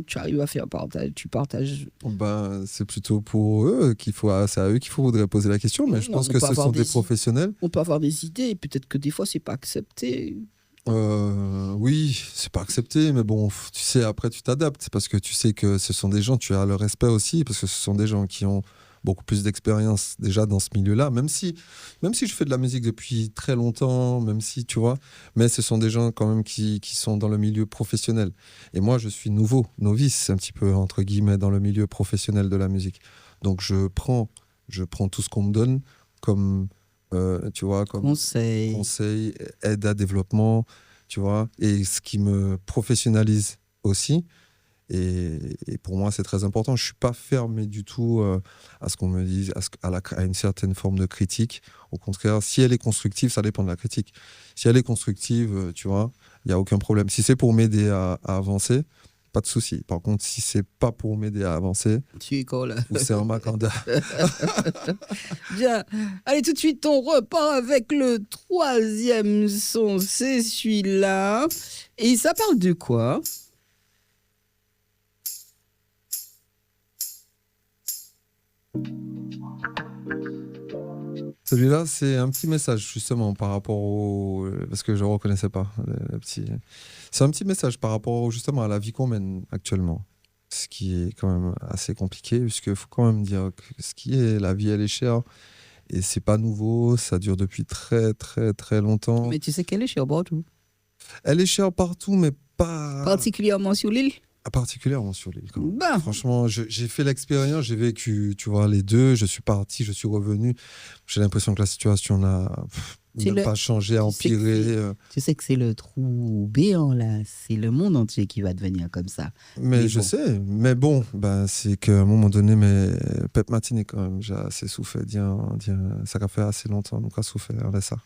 tu arrives à faire tu partages? Ben, c'est plutôt pour eux c'est à eux qu'il faudrait poser la question, mais je pense que ce sont des professionnels. On peut avoir des idées, peut-être que des fois c'est pas accepté. Oui, c'est pas accepté, mais bon, tu sais, après tu t'adaptes parce que tu sais que ce sont des gens, tu as leur respect aussi, parce que ce sont des gens qui ont beaucoup plus d'expérience déjà dans ce milieu-là, même si je fais de la musique depuis très longtemps, même si, tu vois, mais ce sont des gens quand même qui sont dans le milieu professionnel. Et moi, je suis novice, un petit peu, entre guillemets, dans le milieu professionnel de la musique. Donc, je prends tout ce qu'on me donne comme... tu vois, comme conseil, aide à développement, tu vois, et ce qui me professionnalise aussi. Et pour moi, c'est très important. Je ne suis pas fermé du tout à ce qu'on me dise, à une certaine forme de critique. Au contraire, si elle est constructive, ça dépend de la critique. Si elle est constructive, tu vois, il n'y a aucun problème. Si c'est pour m'aider à avancer, pas de souci. Par contre, si c'est pas pour m'aider à avancer, ou c'est un macanda. Bien. Allez, tout de suite, on repart avec le troisième son. C'est celui-là. Et ça parle de quoi? Celui-là, c'est un petit message, justement, par rapport au... Parce que je ne reconnaissais pas. C'est un petit message par rapport, justement, à la vie qu'on mène actuellement. Ce qui est quand même assez compliqué, puisqu'il faut quand même dire que ce qui est... La vie, elle est chère. Et c'est pas nouveau. Ça dure depuis très, très, très longtemps. Mais tu sais qu'elle est chère partout. Elle est chère partout, mais pas... Particulièrement sur l'île. Particulièrement sur l'île. Quand même. Ben. Franchement, j'ai fait l'expérience, j'ai vécu, tu vois, les deux. Je suis parti, je suis revenu. J'ai l'impression que la situation n'a pas changé, a empiré. Tu sais que c'est le trou béant, là. C'est le monde entier qui va devenir comme ça. Mais je sais. Mais bon, ben, c'est qu'à un moment donné, Pep Martini, quand même, j'ai assez souffert. Ça a fait assez longtemps, donc a souffert. On laisse ça.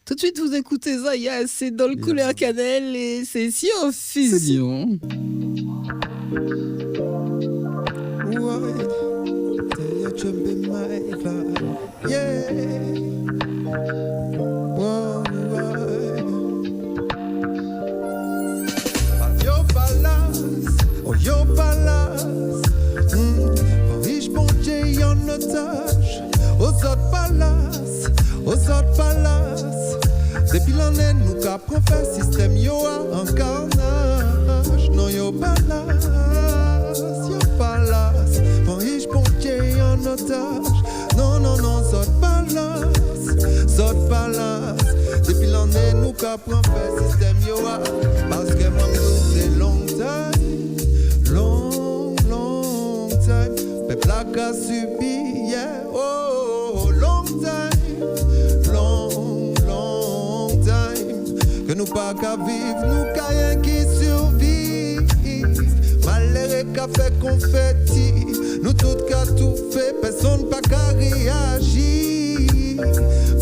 Tout de suite, vous écoutez ça, c'est dans le couleur cannelle et c'est sur Fusion. Your palace, riche bon Dieu en otage, aux autres palaces, depuis l'année nous qu'apprend faire système yo en carnage, non yo palace, riche bon Dieu en otage, non, autres palaces, depuis l'année nous qu'apprend faire système yo parce que moi c'est long time. Peuple a subi, yeah, oh, long time, que nous pas qu'à vivre, nous qu'à rien qui survive, malheureux qu'a fait confetti, nous toutes qu'à tout fait, personne pas qu'à réagir,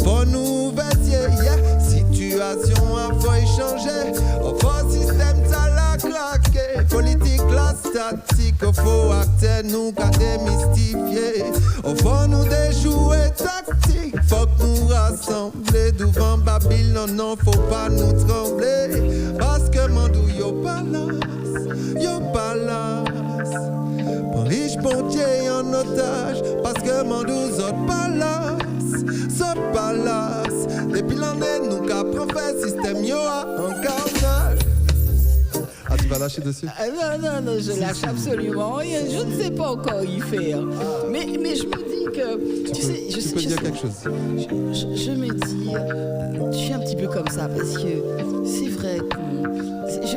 pour nous vêtir, yeah, situation a faut changer, au fort système ça l'a craqué, politique la statique, au faut acter nous qu'à démystifier, au fond nous déjouer tactique, faut que nous rassembler devant Babylone, non faut pas nous trembler, parce que mandou yo palace, pour riche bon Dieu en otage, parce que mandou zot palace, depuis l'année nous qu'à faire système yo en carnage. Ah, tu vas lâcher dessus? Non, je lâche absolument rien. Je ne sais pas encore y faire. Mais je me dis que... Tu peux dire quelque chose. Je me dis... tu es un petit peu comme ça parce que c'est vrai que...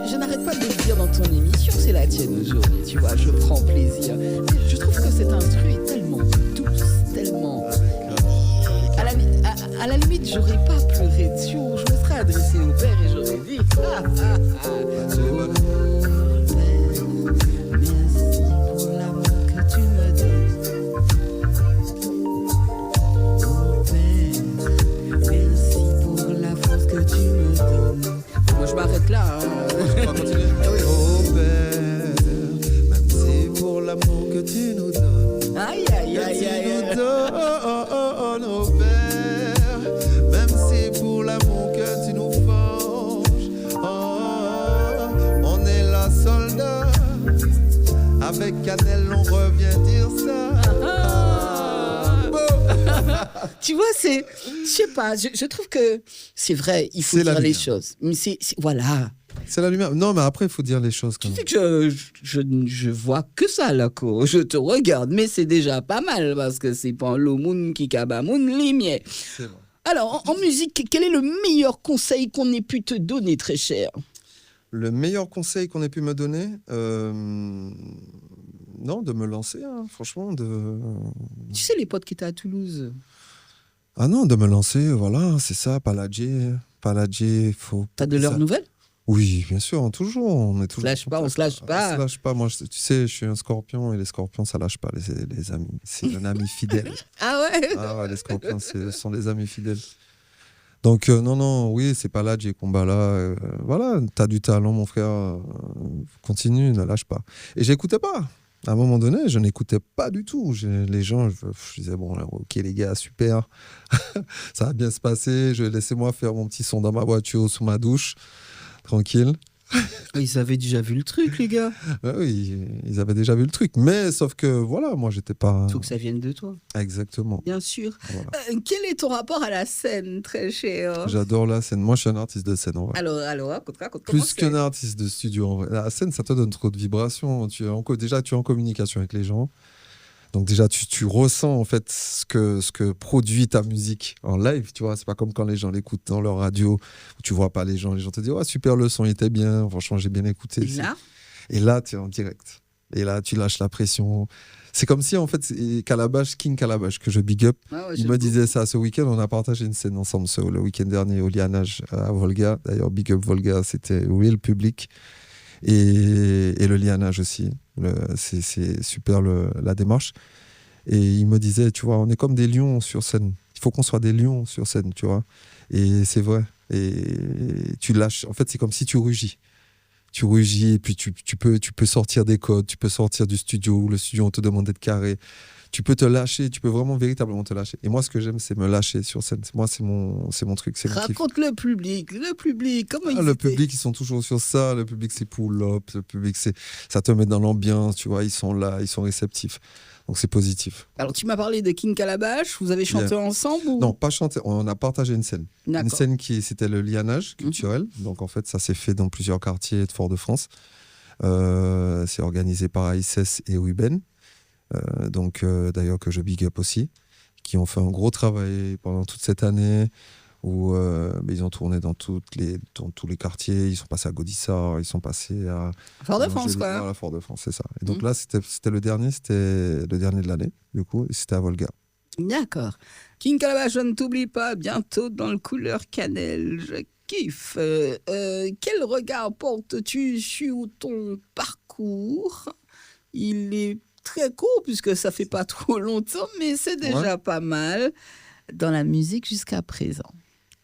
Je n'arrête pas de le dire dans ton émission, c'est la tienne aujourd'hui, tu vois, je prends plaisir. Mais je trouve que cet instru est tellement douce, tellement... À la limite, j'aurais pas pleuré dessus, je me serais adressé au père et j'aurais dit... Je m'arrête là. Oh père, même si pour l'amour que tu nous donnes. Aïe. Oh père, même si pour l'amour que tu nous forges. On est là soldat. Avec Canel, on revient dire ça. Tu vois, je sais pas, je trouve que c'est vrai, il faut dire les choses. Mais voilà. C'est la lumière. Non, mais après, il faut dire les choses quand même. Tu sais que je vois que ça, là, quoi. Je te regarde, mais c'est déjà pas mal, parce que c'est pas le monde qui kabamoun limier. C'est bon. Alors, en musique, quel est le meilleur conseil qu'on ait pu te donner, très cher? Le meilleur conseil qu'on ait pu me donner, non, de me lancer, hein, franchement. Tu sais, les potes qui étaient à Toulouse. Ah non, de me lancer, voilà, c'est ça, Paladjier, faut... T'as de leurs nouvelles? Oui, bien sûr, toujours, on est toujours... On se lâche pas. On se lâche pas, moi, tu sais, je suis un scorpion et les scorpions, ça lâche pas, les amis. C'est un ami fidèle. Ah ouais? Ah ouais, les scorpions, ce sont des amis fidèles. Donc, non, oui, c'est Paladjier, combat là. Voilà, t'as du talent, mon frère, continue, ne lâche pas. Et j'écoutais pas. À un moment donné, je n'écoutais pas du tout. Les gens, je disais, bon, ok les gars, super, ça va bien se passer, laissez-moi faire mon petit son dans ma voiture, sous ma douche. tranquille. Ils avaient déjà vu le truc, les gars. Ouais, oui, ils avaient déjà vu le truc. Mais sauf que, voilà, moi, j'étais pas... Il faut que ça vienne de toi. Exactement. Bien sûr. Voilà. Quel est ton rapport à la scène, très cher? J'adore la scène. Moi, je suis un artiste de scène, en vrai. Alors, raconte, comment Plus c'est? qu'un artiste de studio, en vrai. La scène, ça te donne trop de vibrations. Déjà, tu es en communication avec les gens. Donc déjà, tu ressens en fait ce que produit ta musique en live, tu vois. C'est pas comme quand les gens l'écoutent dans leur radio, où tu vois pas les gens te disent « Ouais, super, le son était bien, franchement, j'ai bien écouté. » Et là, tu es en direct. Et là, tu lâches la pression. C'est comme si, en fait, King Calabash, que je big up, il me disait ça ce week-end. On a partagé une scène ensemble le week-end dernier au Lianage à Volga. D'ailleurs, big up Volga, c'était real public. Et le Lianage aussi. C'est super la démarche. Et il me disait, tu vois, on est comme des lions sur scène. Il faut qu'on soit des lions sur scène, tu vois. Et c'est vrai. Et tu lâches. En fait, c'est comme si tu rugis. Tu rugis et puis tu peux sortir des codes, tu peux sortir du studio où le studio on te demande d'être carré. Tu peux te lâcher, tu peux vraiment véritablement te lâcher. Et moi, ce que j'aime, c'est me lâcher sur scène. Moi, c'est mon truc. Raconte le public, comment ils le public, ils sont toujours sur ça. Le public, c'est pull-up. Le public, ça te met dans l'ambiance, tu vois. Ils sont là, ils sont réceptifs. Donc, c'est positif. Alors, tu m'as parlé de King Calabash. Vous avez chanté ensemble ou... Non, pas chanté. On a partagé une scène. D'accord. Une scène c'était le Lianage culturel. Donc, en fait, ça s'est fait dans plusieurs quartiers de Fort-de-France. C'est organisé par ICES et Ruben. D'ailleurs que je big up aussi, qui ont fait un gros travail pendant toute cette année où ils ont tourné dans tous les quartiers. Ils sont passés à Gaudissart, ils sont passés à Fort-de-France, quoi. À Fort-de-France, c'est ça. Et donc là, c'était le dernier de l'année, du coup, et c'était à Volga. D'accord. King Calabash, je ne t'oublie pas, bientôt dans le couleur cannelle. Je kiffe. Quel regard portes-tu sur ton parcours? Il est très court puisque ça fait pas trop longtemps, mais c'est déjà pas mal dans la musique jusqu'à présent.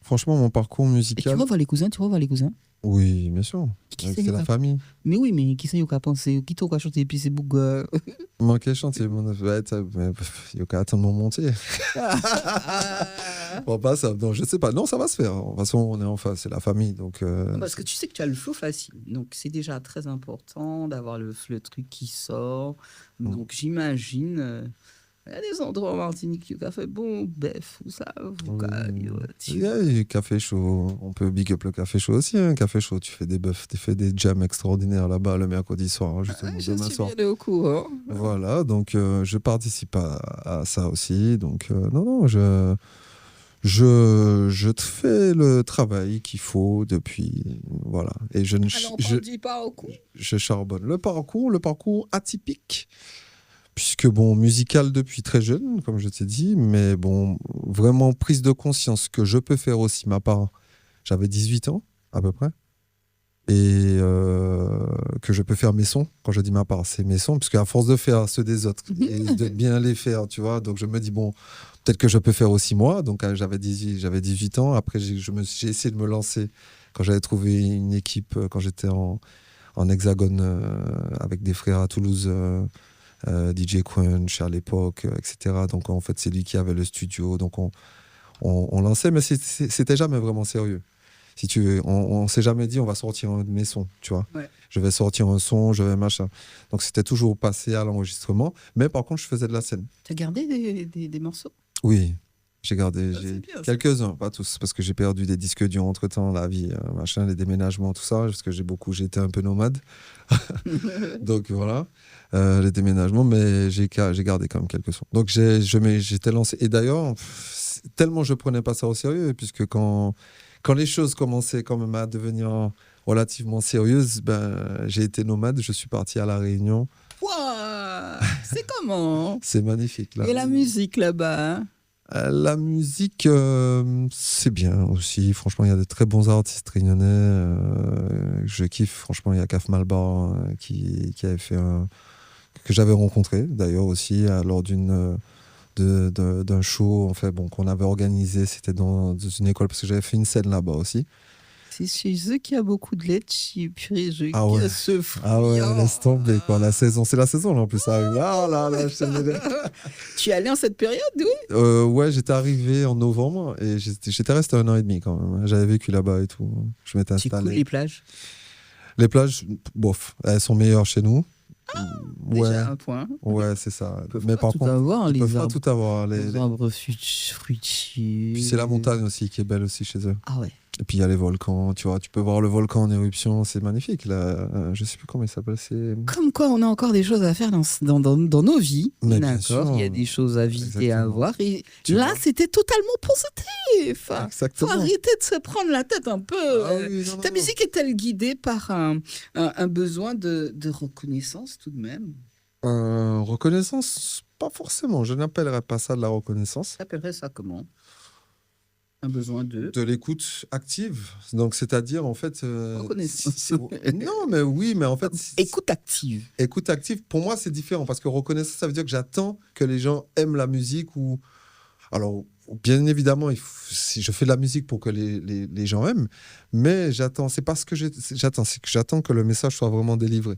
Franchement, mon parcours musical... Et tu revois les cousins? Oui, bien sûr. C'est la famille. Mais oui, mais qui c'est qui a pensé? Qui t'a chanté et puis c'est Bouga? Manqué chanter, il y a attendre mon monter. Bon, pas ça. Non, je sais pas. Non, ça va se faire. De toute façon, on est en face, c'est la famille. Donc, Parce que tu sais que tu as le flow facile. Donc, c'est déjà très important d'avoir le truc qui sort. Donc, j'imagine... Il y a des endroits en Martinique qui ont fait bon bœuf ou ça. Il y a du café chaud. On peut big up le café chaud aussi. Café chaud, tu fais des bœufs, tu fais des jams extraordinaires là-bas le mercredi soir, justement, demain soir. Je suis bien au courant. Voilà, donc je participe à ça aussi. Donc, non, je te fais le travail qu'il faut depuis. Voilà. Et je charbonne. Le parcours atypique. Puisque, musical depuis très jeune, comme je t'ai dit, mais vraiment prise de conscience que je peux faire aussi ma part. J'avais 18 ans, à peu près, et que je peux faire mes sons. Quand je dis ma part, c'est mes sons, puisque à force de faire ceux des autres, et de bien les faire, tu vois, donc je me dis, peut-être que je peux faire aussi moi. Donc, j'avais 18 ans. Après, j'ai essayé de me lancer quand j'avais trouvé une équipe, quand j'étais en hexagone avec des frères à Toulouse, DJ Crunch à l'époque, etc. Donc en fait c'est lui qui avait le studio, donc on lançait, mais c'était jamais vraiment sérieux. Si tu veux, on s'est jamais dit on va sortir un de mes sons, tu vois. Ouais. Je vais sortir un son, je vais machin. Donc c'était toujours passé à l'enregistrement, mais par contre je faisais de la scène. T'as gardé des morceaux? Oui, j'ai gardé quelques-uns, pas tous, parce que j'ai perdu des disques durs entre-temps, la vie, machin, les déménagements, tout ça, parce que j'étais un peu nomade. Donc voilà, les déménagements, mais j'ai gardé quand même quelques sons. Donc j'étais lancé. Et d'ailleurs, tellement je prenais pas ça au sérieux, puisque quand les choses commençaient quand même à devenir relativement sérieuses, j'ai été nomade, je suis parti à La Réunion. Wow, c'est comment? C'est magnifique là. Et la musique là-bas? La musique, c'est bien aussi. Franchement, il y a de très bons artistes réunionnais. Je kiffe. Franchement, il y a Caf Malbar qui avait fait que j'avais rencontré d'ailleurs aussi lors d'un show qu'on avait organisé. C'était dans une école parce que j'avais fait une scène là-bas aussi. C'est chez eux qu'il y a beaucoup de litchi, purée, je Ah ouais. casse ce fruit. Ah ouais, Oh. laisse tomber, quoi. La saison, c'est la saison, là, en plus, ça arrive. Ah là là, je te Tu es allé en cette période, oui? Ouais, j'étais arrivé en novembre et j'étais resté 1 an et demi, quand même. J'avais vécu là-bas et tout. Je m'étais Tu coules installé. les plages? Les plages, bof, elles sont meilleures chez nous. Ouais, Déjà un point. ouais, c'est ça. Ils peuvent Mais pas par tout contre, avoir, ils les peuvent pas arbres. tout avoir. Les arbres fruitiers. Puis c'est la montagne aussi qui est belle aussi chez eux. Ah ouais. Et puis il y a les volcans, tu vois, tu peux voir le volcan en éruption, c'est magnifique. Là, je sais plus comment il s'appelle, c'est... Comme quoi, on a encore des choses à faire dans nos vies. Mais bien D'accord. sûr. Il y a des choses à visiter, à Exactement. voir. Et Tu là, vois. c'était totalement positif. Faut Exactement. arrêter de se prendre la tête un peu. Ah oui, non, non, Ta non. musique est-elle guidée par un besoin de reconnaissance tout de même? Reconnaissance, pas forcément. Je n'appellerais pas ça de la reconnaissance. Tu appellerais ça comment? Un besoin de... De l'écoute active. Donc, c'est-à-dire, en fait... Reconnaissance. Non, mais oui, mais en fait... Écoute active. Écoute active, pour moi, c'est différent. Parce que reconnaissance, ça veut dire que j'attends que les gens aiment la musique ou... Alors, bien évidemment, si je fais de la musique pour que les gens aiment, mais j'attends, c'est pas ce que j'attends, c'est que j'attends que le message soit vraiment délivré.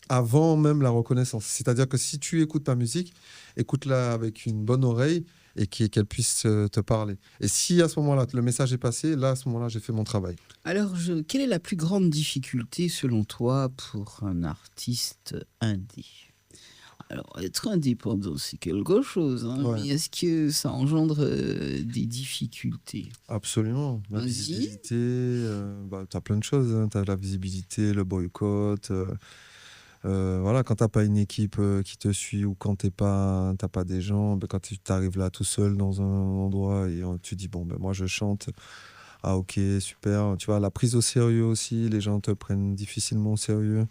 Avant même la reconnaissance. C'est-à-dire que si tu écoutes ma musique, écoute-la avec une bonne oreille et qu'elle puisse te parler. Et si à ce moment-là, le message est passé, là, à ce moment-là, j'ai fait mon travail. Alors, quelle est la plus grande difficulté, selon toi, pour un artiste indé? Alors, être indépendant, c'est quelque chose, hein, Ouais. mais est-ce que ça engendre des difficultés? Absolument. La Vas-y. visibilité, tu as plein de choses. Tu as la visibilité, le boycott. Voilà, quand tu n'as pas une équipe qui te suit ou quand tu n'as pas des gens, quand tu arrives là tout seul dans un endroit et tu dis, bon, ben, moi je chante. Ah ok, super. Tu vois, la prise au sérieux aussi, les gens te prennent difficilement au sérieux.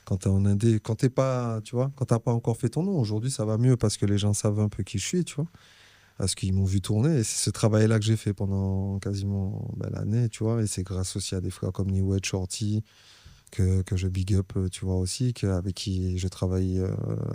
Quand tu es en indé, quand t'es pas, tu vois, quand tu n'as pas encore fait ton nom, aujourd'hui ça va mieux parce que les gens savent un peu qui je suis, tu vois. Parce qu'ils m'ont vu tourner. Et c'est ce travail-là que j'ai fait pendant quasiment l'année, tu vois. Et c'est grâce aussi à des frères comme New Age Shorty que je big up, tu vois, aussi, avec qui je travaille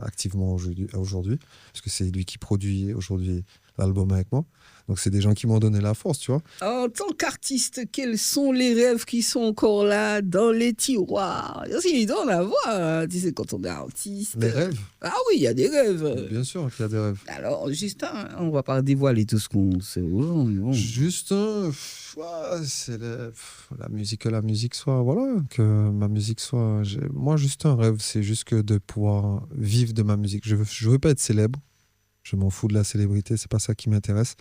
activement aujourd'hui. Parce que c'est lui qui produit aujourd'hui l'album avec moi. Donc c'est des gens qui m'ont donné la force, tu vois. En tant qu'artiste, quels sont les rêves qui sont encore là dans les tiroirs? Parce qu'il doit en avoir, hein, tu sais, quand on est artiste. Les rêves, Ah oui, il y a des rêves. bien sûr qu'il y a des rêves. Alors, Justin, on va pas dévoiler tout ce qu'on sait aux gens. Mais bon. Juste, c'est la musique, que la musique soit, voilà, que ma musique soit... Moi, juste un rêve, c'est juste que de pouvoir vivre de ma musique. Je veux pas être célèbre, je m'en fous de la célébrité, c'est pas ça qui m'intéresse.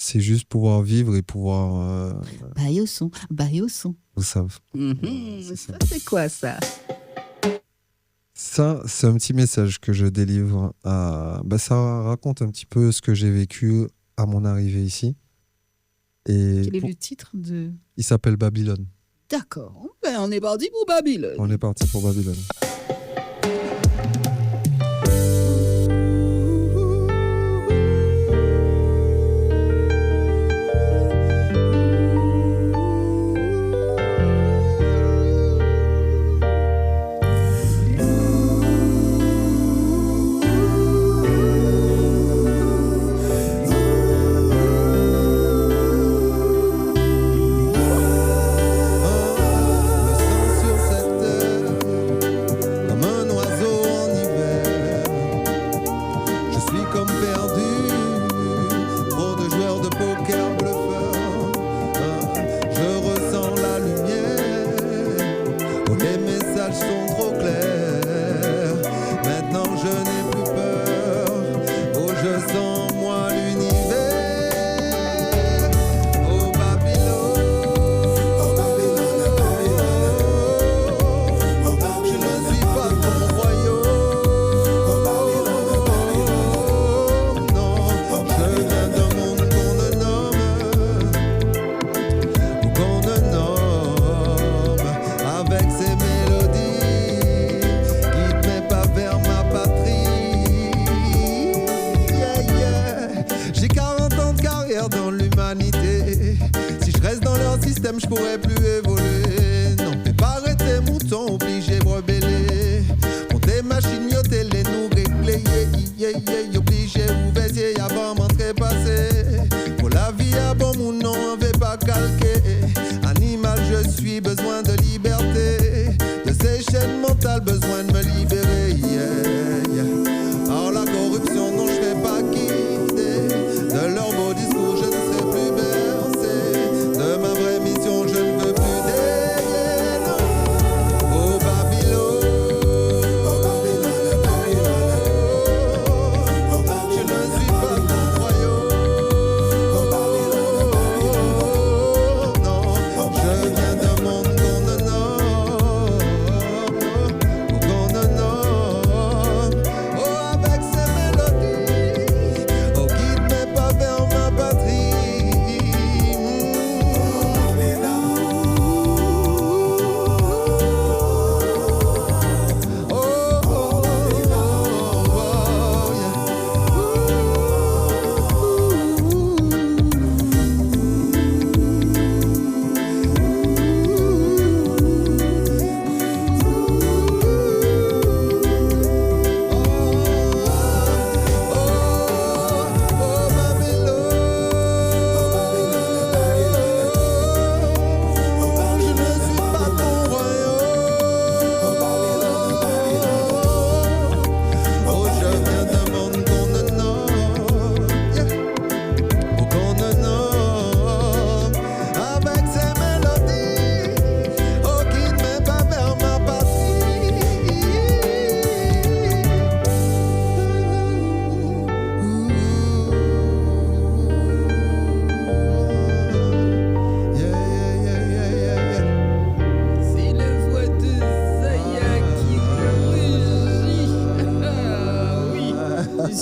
C'est juste pouvoir vivre et pouvoir... Baille au son, baille au son. vous savez. Mhm, ça, c'est quoi ça? Ça, c'est un petit message que je délivre. Ça raconte un petit peu ce que j'ai vécu à mon arrivée ici. Et Quel est le titre de... il s'appelle Babylone. D'accord, ben, on est parti pour Babylone. On est parti pour Babylone. Me sens sur cette terre comme un oiseau en hiver. Je suis comme perdu, trop de joueurs de poker bluffeurs. Je ressens la lumière, oh, les messages sont trop clairs. Maintenant je n'ai plus peur, oh je sens moi l'univers. Oh Babylone, je ne suis pas ton royaume. Non, je viens d'un monde qu'on ne nomme, ou qu'on ne nomme, avec ses mélodies, guide mes pas vers ma patrie. Yeah, yeah. J'ai 40 ans de carrière dans l'humanité. Si je reste dans leur système, je pourrais plus évoluer. Non, fais pas arrêter mouton, obligé de rebeller. Monter machine, yo télé, nous régler. Yeah, yeah, obligé ouvert, avant m'entrer passer. Pour la vie à bon, mon nom, on veut pas calquer. Anime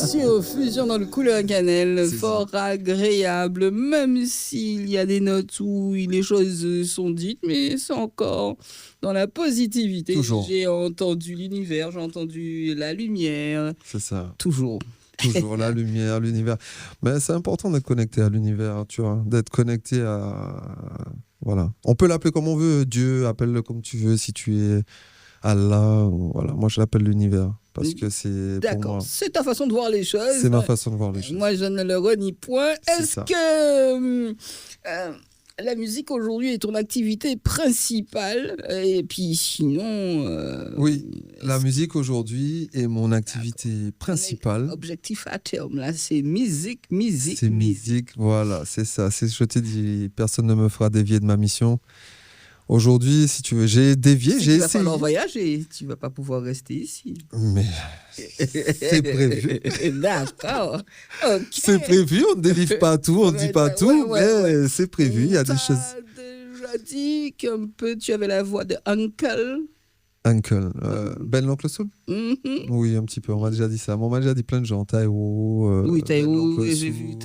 sur Fusion dans le couleur cannelle, C'est fort agréable, même s'il y a des notes où les choses sont dites, mais c'est encore dans la positivité. Toujours. J'ai entendu l'univers, j'ai entendu la lumière, C'est ça. toujours. Toujours la lumière, l'univers. Mais c'est important d'être connecté à l'univers, tu vois, d'être connecté à... Voilà. On peut l'appeler comme on veut, Dieu, appelle-le comme tu veux, si tu es Allah, voilà. Moi, je l'appelle l'univers, parce que c'est pour D'accord, moi, c'est ta façon de voir les choses. c'est ma façon de voir les choses. Moi, je ne le renie point. C'est Est-ce ça. que la musique aujourd'hui est ton activité principale? Et puis sinon... Oui, la musique aujourd'hui est mon activité principale. Objectif à terme, là, c'est musique, musique, C'est musique. musique, voilà, c'est ça. C'est, je t'ai dit, personne ne me fera dévier de ma mission. Aujourd'hui, si tu veux, j'ai dévié, Si j'ai tu vas essayé. falloir voyager, tu vas pas pouvoir rester ici. Mais c'est prévu. D'accord. Ok. C'est prévu, on ne délivre pas tout, on ne dit pas tout, mais c'est prévu, il y a des T'as choses. déjà dit qu'un peu tu avais la voix de Uncle. Uncle, Ben l'Oncle Soul? Mhm. Oui, un petit peu, on m'a déjà dit ça. On m'a déjà dit plein de gens, Taïwo. Oui, Ben Taïwo, l'Oncle oui, j'ai Soul, vu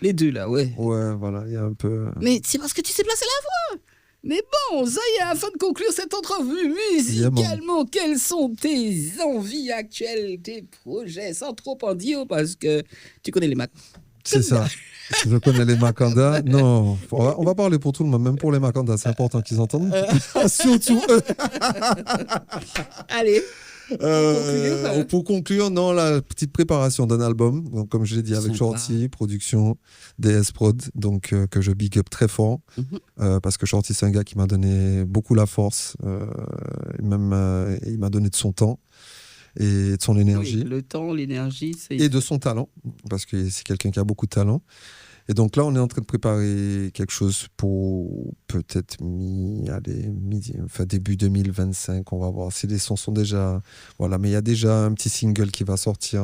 Les deux là, ouais. Ouais, voilà, il y a un peu. Mais c'est parce que tu sais placer la voix. Mais bon, ça y est, afin de conclure cette entrevue musicalement, quelles sont tes envies actuelles, tes projets, sans trop en dire, parce que tu connais les Macs. C'est ça. Je connais les Makandas. Non, on va parler pour tout le monde, même pour les Makandas, c'est important qu'ils entendent. Surtout eux. Allez. Pour conclure, non, la petite préparation d'un album, donc comme je l'ai dit, avec Sympa. Shorty, production, DS Prod, donc que je big up très fort, parce que Shorty, c'est un gars qui m'a donné beaucoup la force, et même il m'a donné de son temps et de son énergie. Oui, le temps, l'énergie, c'est... Et de son talent, parce que c'est quelqu'un qui a beaucoup de talent. Et donc là, on est en train de préparer quelque chose pour peut-être début 2025. On va voir si les sons sont déjà... Voilà, mais il y a déjà un petit single qui va sortir,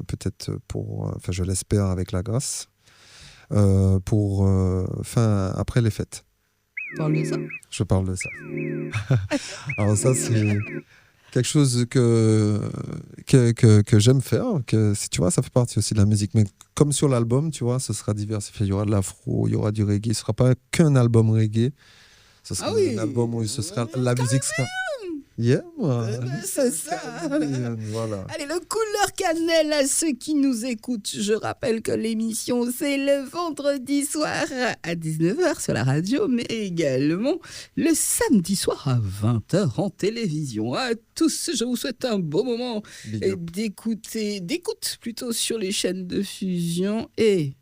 peut-être je l'espère, avec la grâce, après les fêtes. Parle de ça. Je parle de ça. Alors ça, c'est quelque chose que j'aime faire, si tu vois, ça fait partie aussi de la musique. Mais comme sur l'album, tu vois, ce sera diversifié. Il y aura de l'afro, il y aura du reggae. Ce ne sera pas qu'un album reggae. Ce sera un album où ce sera, la musique sera... Yeah, C'est ça. voilà. Allez, le couleur cannelle à ceux qui nous écoutent. Je rappelle que l'émission, c'est le vendredi soir à 19h sur la radio, mais également le samedi soir à 20h en télévision. À tous, je vous souhaite un beau moment Big et up. d'écoute plutôt sur les chaînes de fusion. Et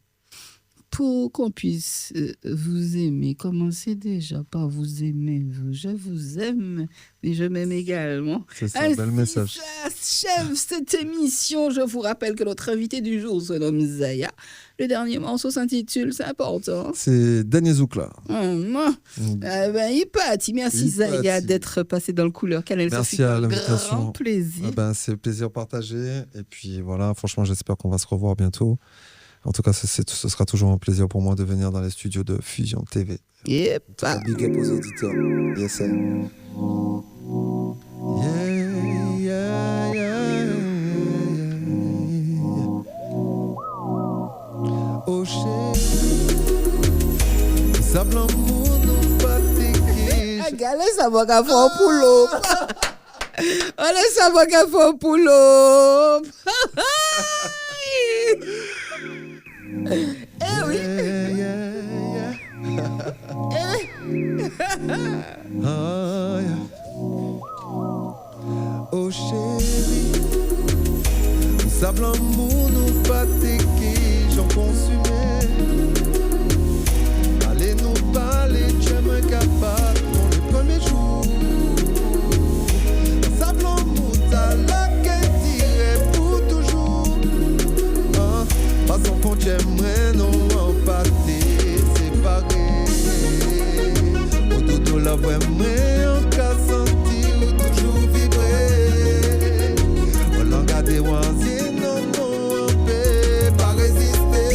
pour qu'on puisse vous aimer, commencez déjà par vous aimer. Je vous aime et je m'aime également. C'est ça, bel message. Chef, cette émission, je vous rappelle que notre invité du jour se nomme Zaya. Le dernier morceau s'intitule, c'est important. C'est Daniel Zoukla. Hypati, merci Zaya Hypati. d'être passé dans le couleur cannelle. Merci Ça fait à un l'invitation. grand plaisir. C'est plaisir partagé. Et puis voilà, franchement, j'espère qu'on va se revoir bientôt. En tout cas, ce sera toujours un plaisir pour moi de venir dans les studios de Fusion TV. Yépa. Big up aux auditeurs. Yes, sir. Oh chérie, l'amour nous fatigue. Laisse savoir qu'à faire pour l'eau. Laisse savoir qu'à faire pour l'eau. Eh oui. Ah, yeah. Oh chérie, l'amour nous fatigue, j'en consumais. Allez nous parler, tu es incapable dans les premiers jours. L'amour t'as la qu'elle dirait pour toujours. Pas enfant, j'aimerais non en partir séparé. Au dodo la vraiment en cas sentir ou toujours vibrer. On l'a gardé ou en non non en paix, pas résister.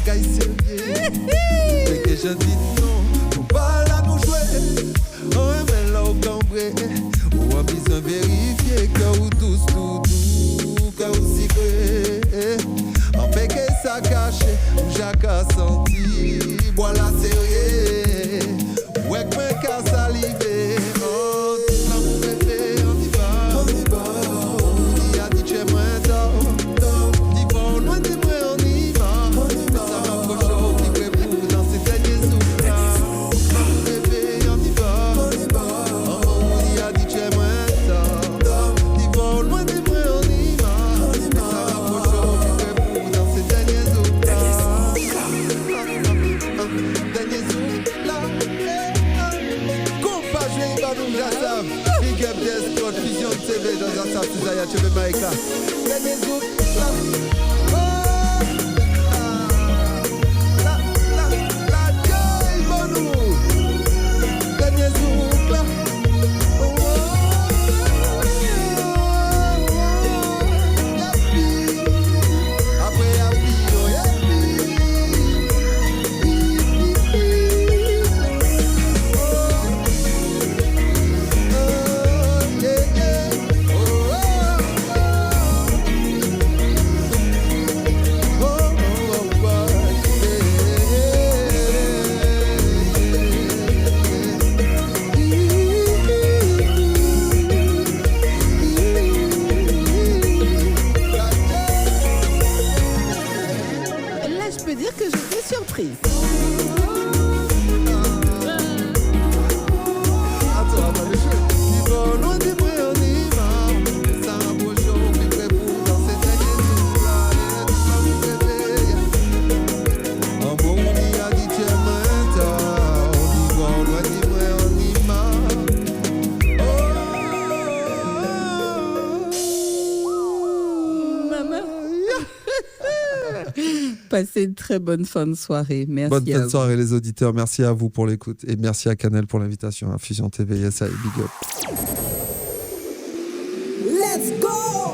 bagaille sérieux. Mais que je dis non, nous pas là nous jouer. On remet là au cambré. Ou a besoin vérifier que ou tous tout doux, que ou secret. En fait que ça caché, ou Jacques a senti. Voilà sérieux. Ouais que moi qu'à saliver. Oh, tout l'amour bébé, on y va. On y va. On y a dit tu es moins tard. Dis bon, loin de moi on y va. Mais ça m'approche au petit peu pour dans ces derniers jours là. Bébé, on y va. On y a dit tu es moins tard. Dis bon, loin de moi on y va. Mais ça m'approche au petit peu pour dans ces derniers jours là. Derniers jours là. Compas, je vais y parler de Jassam. Big up des Scott, Fusion TV dans un sac, tu as tué Mike là. Derniers jours là. La joy, bonou. Derniers jours là. Après, oh, Là, je peux dire que j'étais surprise. attends, le jeu. Dis bon, loin de moi on y va. Ça m'approche au plus près pour dans ces derniers jours là. L'amour bébé. En bon, on y a dit tu es moins tard. On y va, loin de moi on y va. Maman. Passez une très bonne fin de soirée. Merci Bonne à fin de vous. soirée les auditeurs, merci à vous pour l'écoute et merci à Canel pour l'invitation à Fusion TV. Yes, allez, big up. Let's go!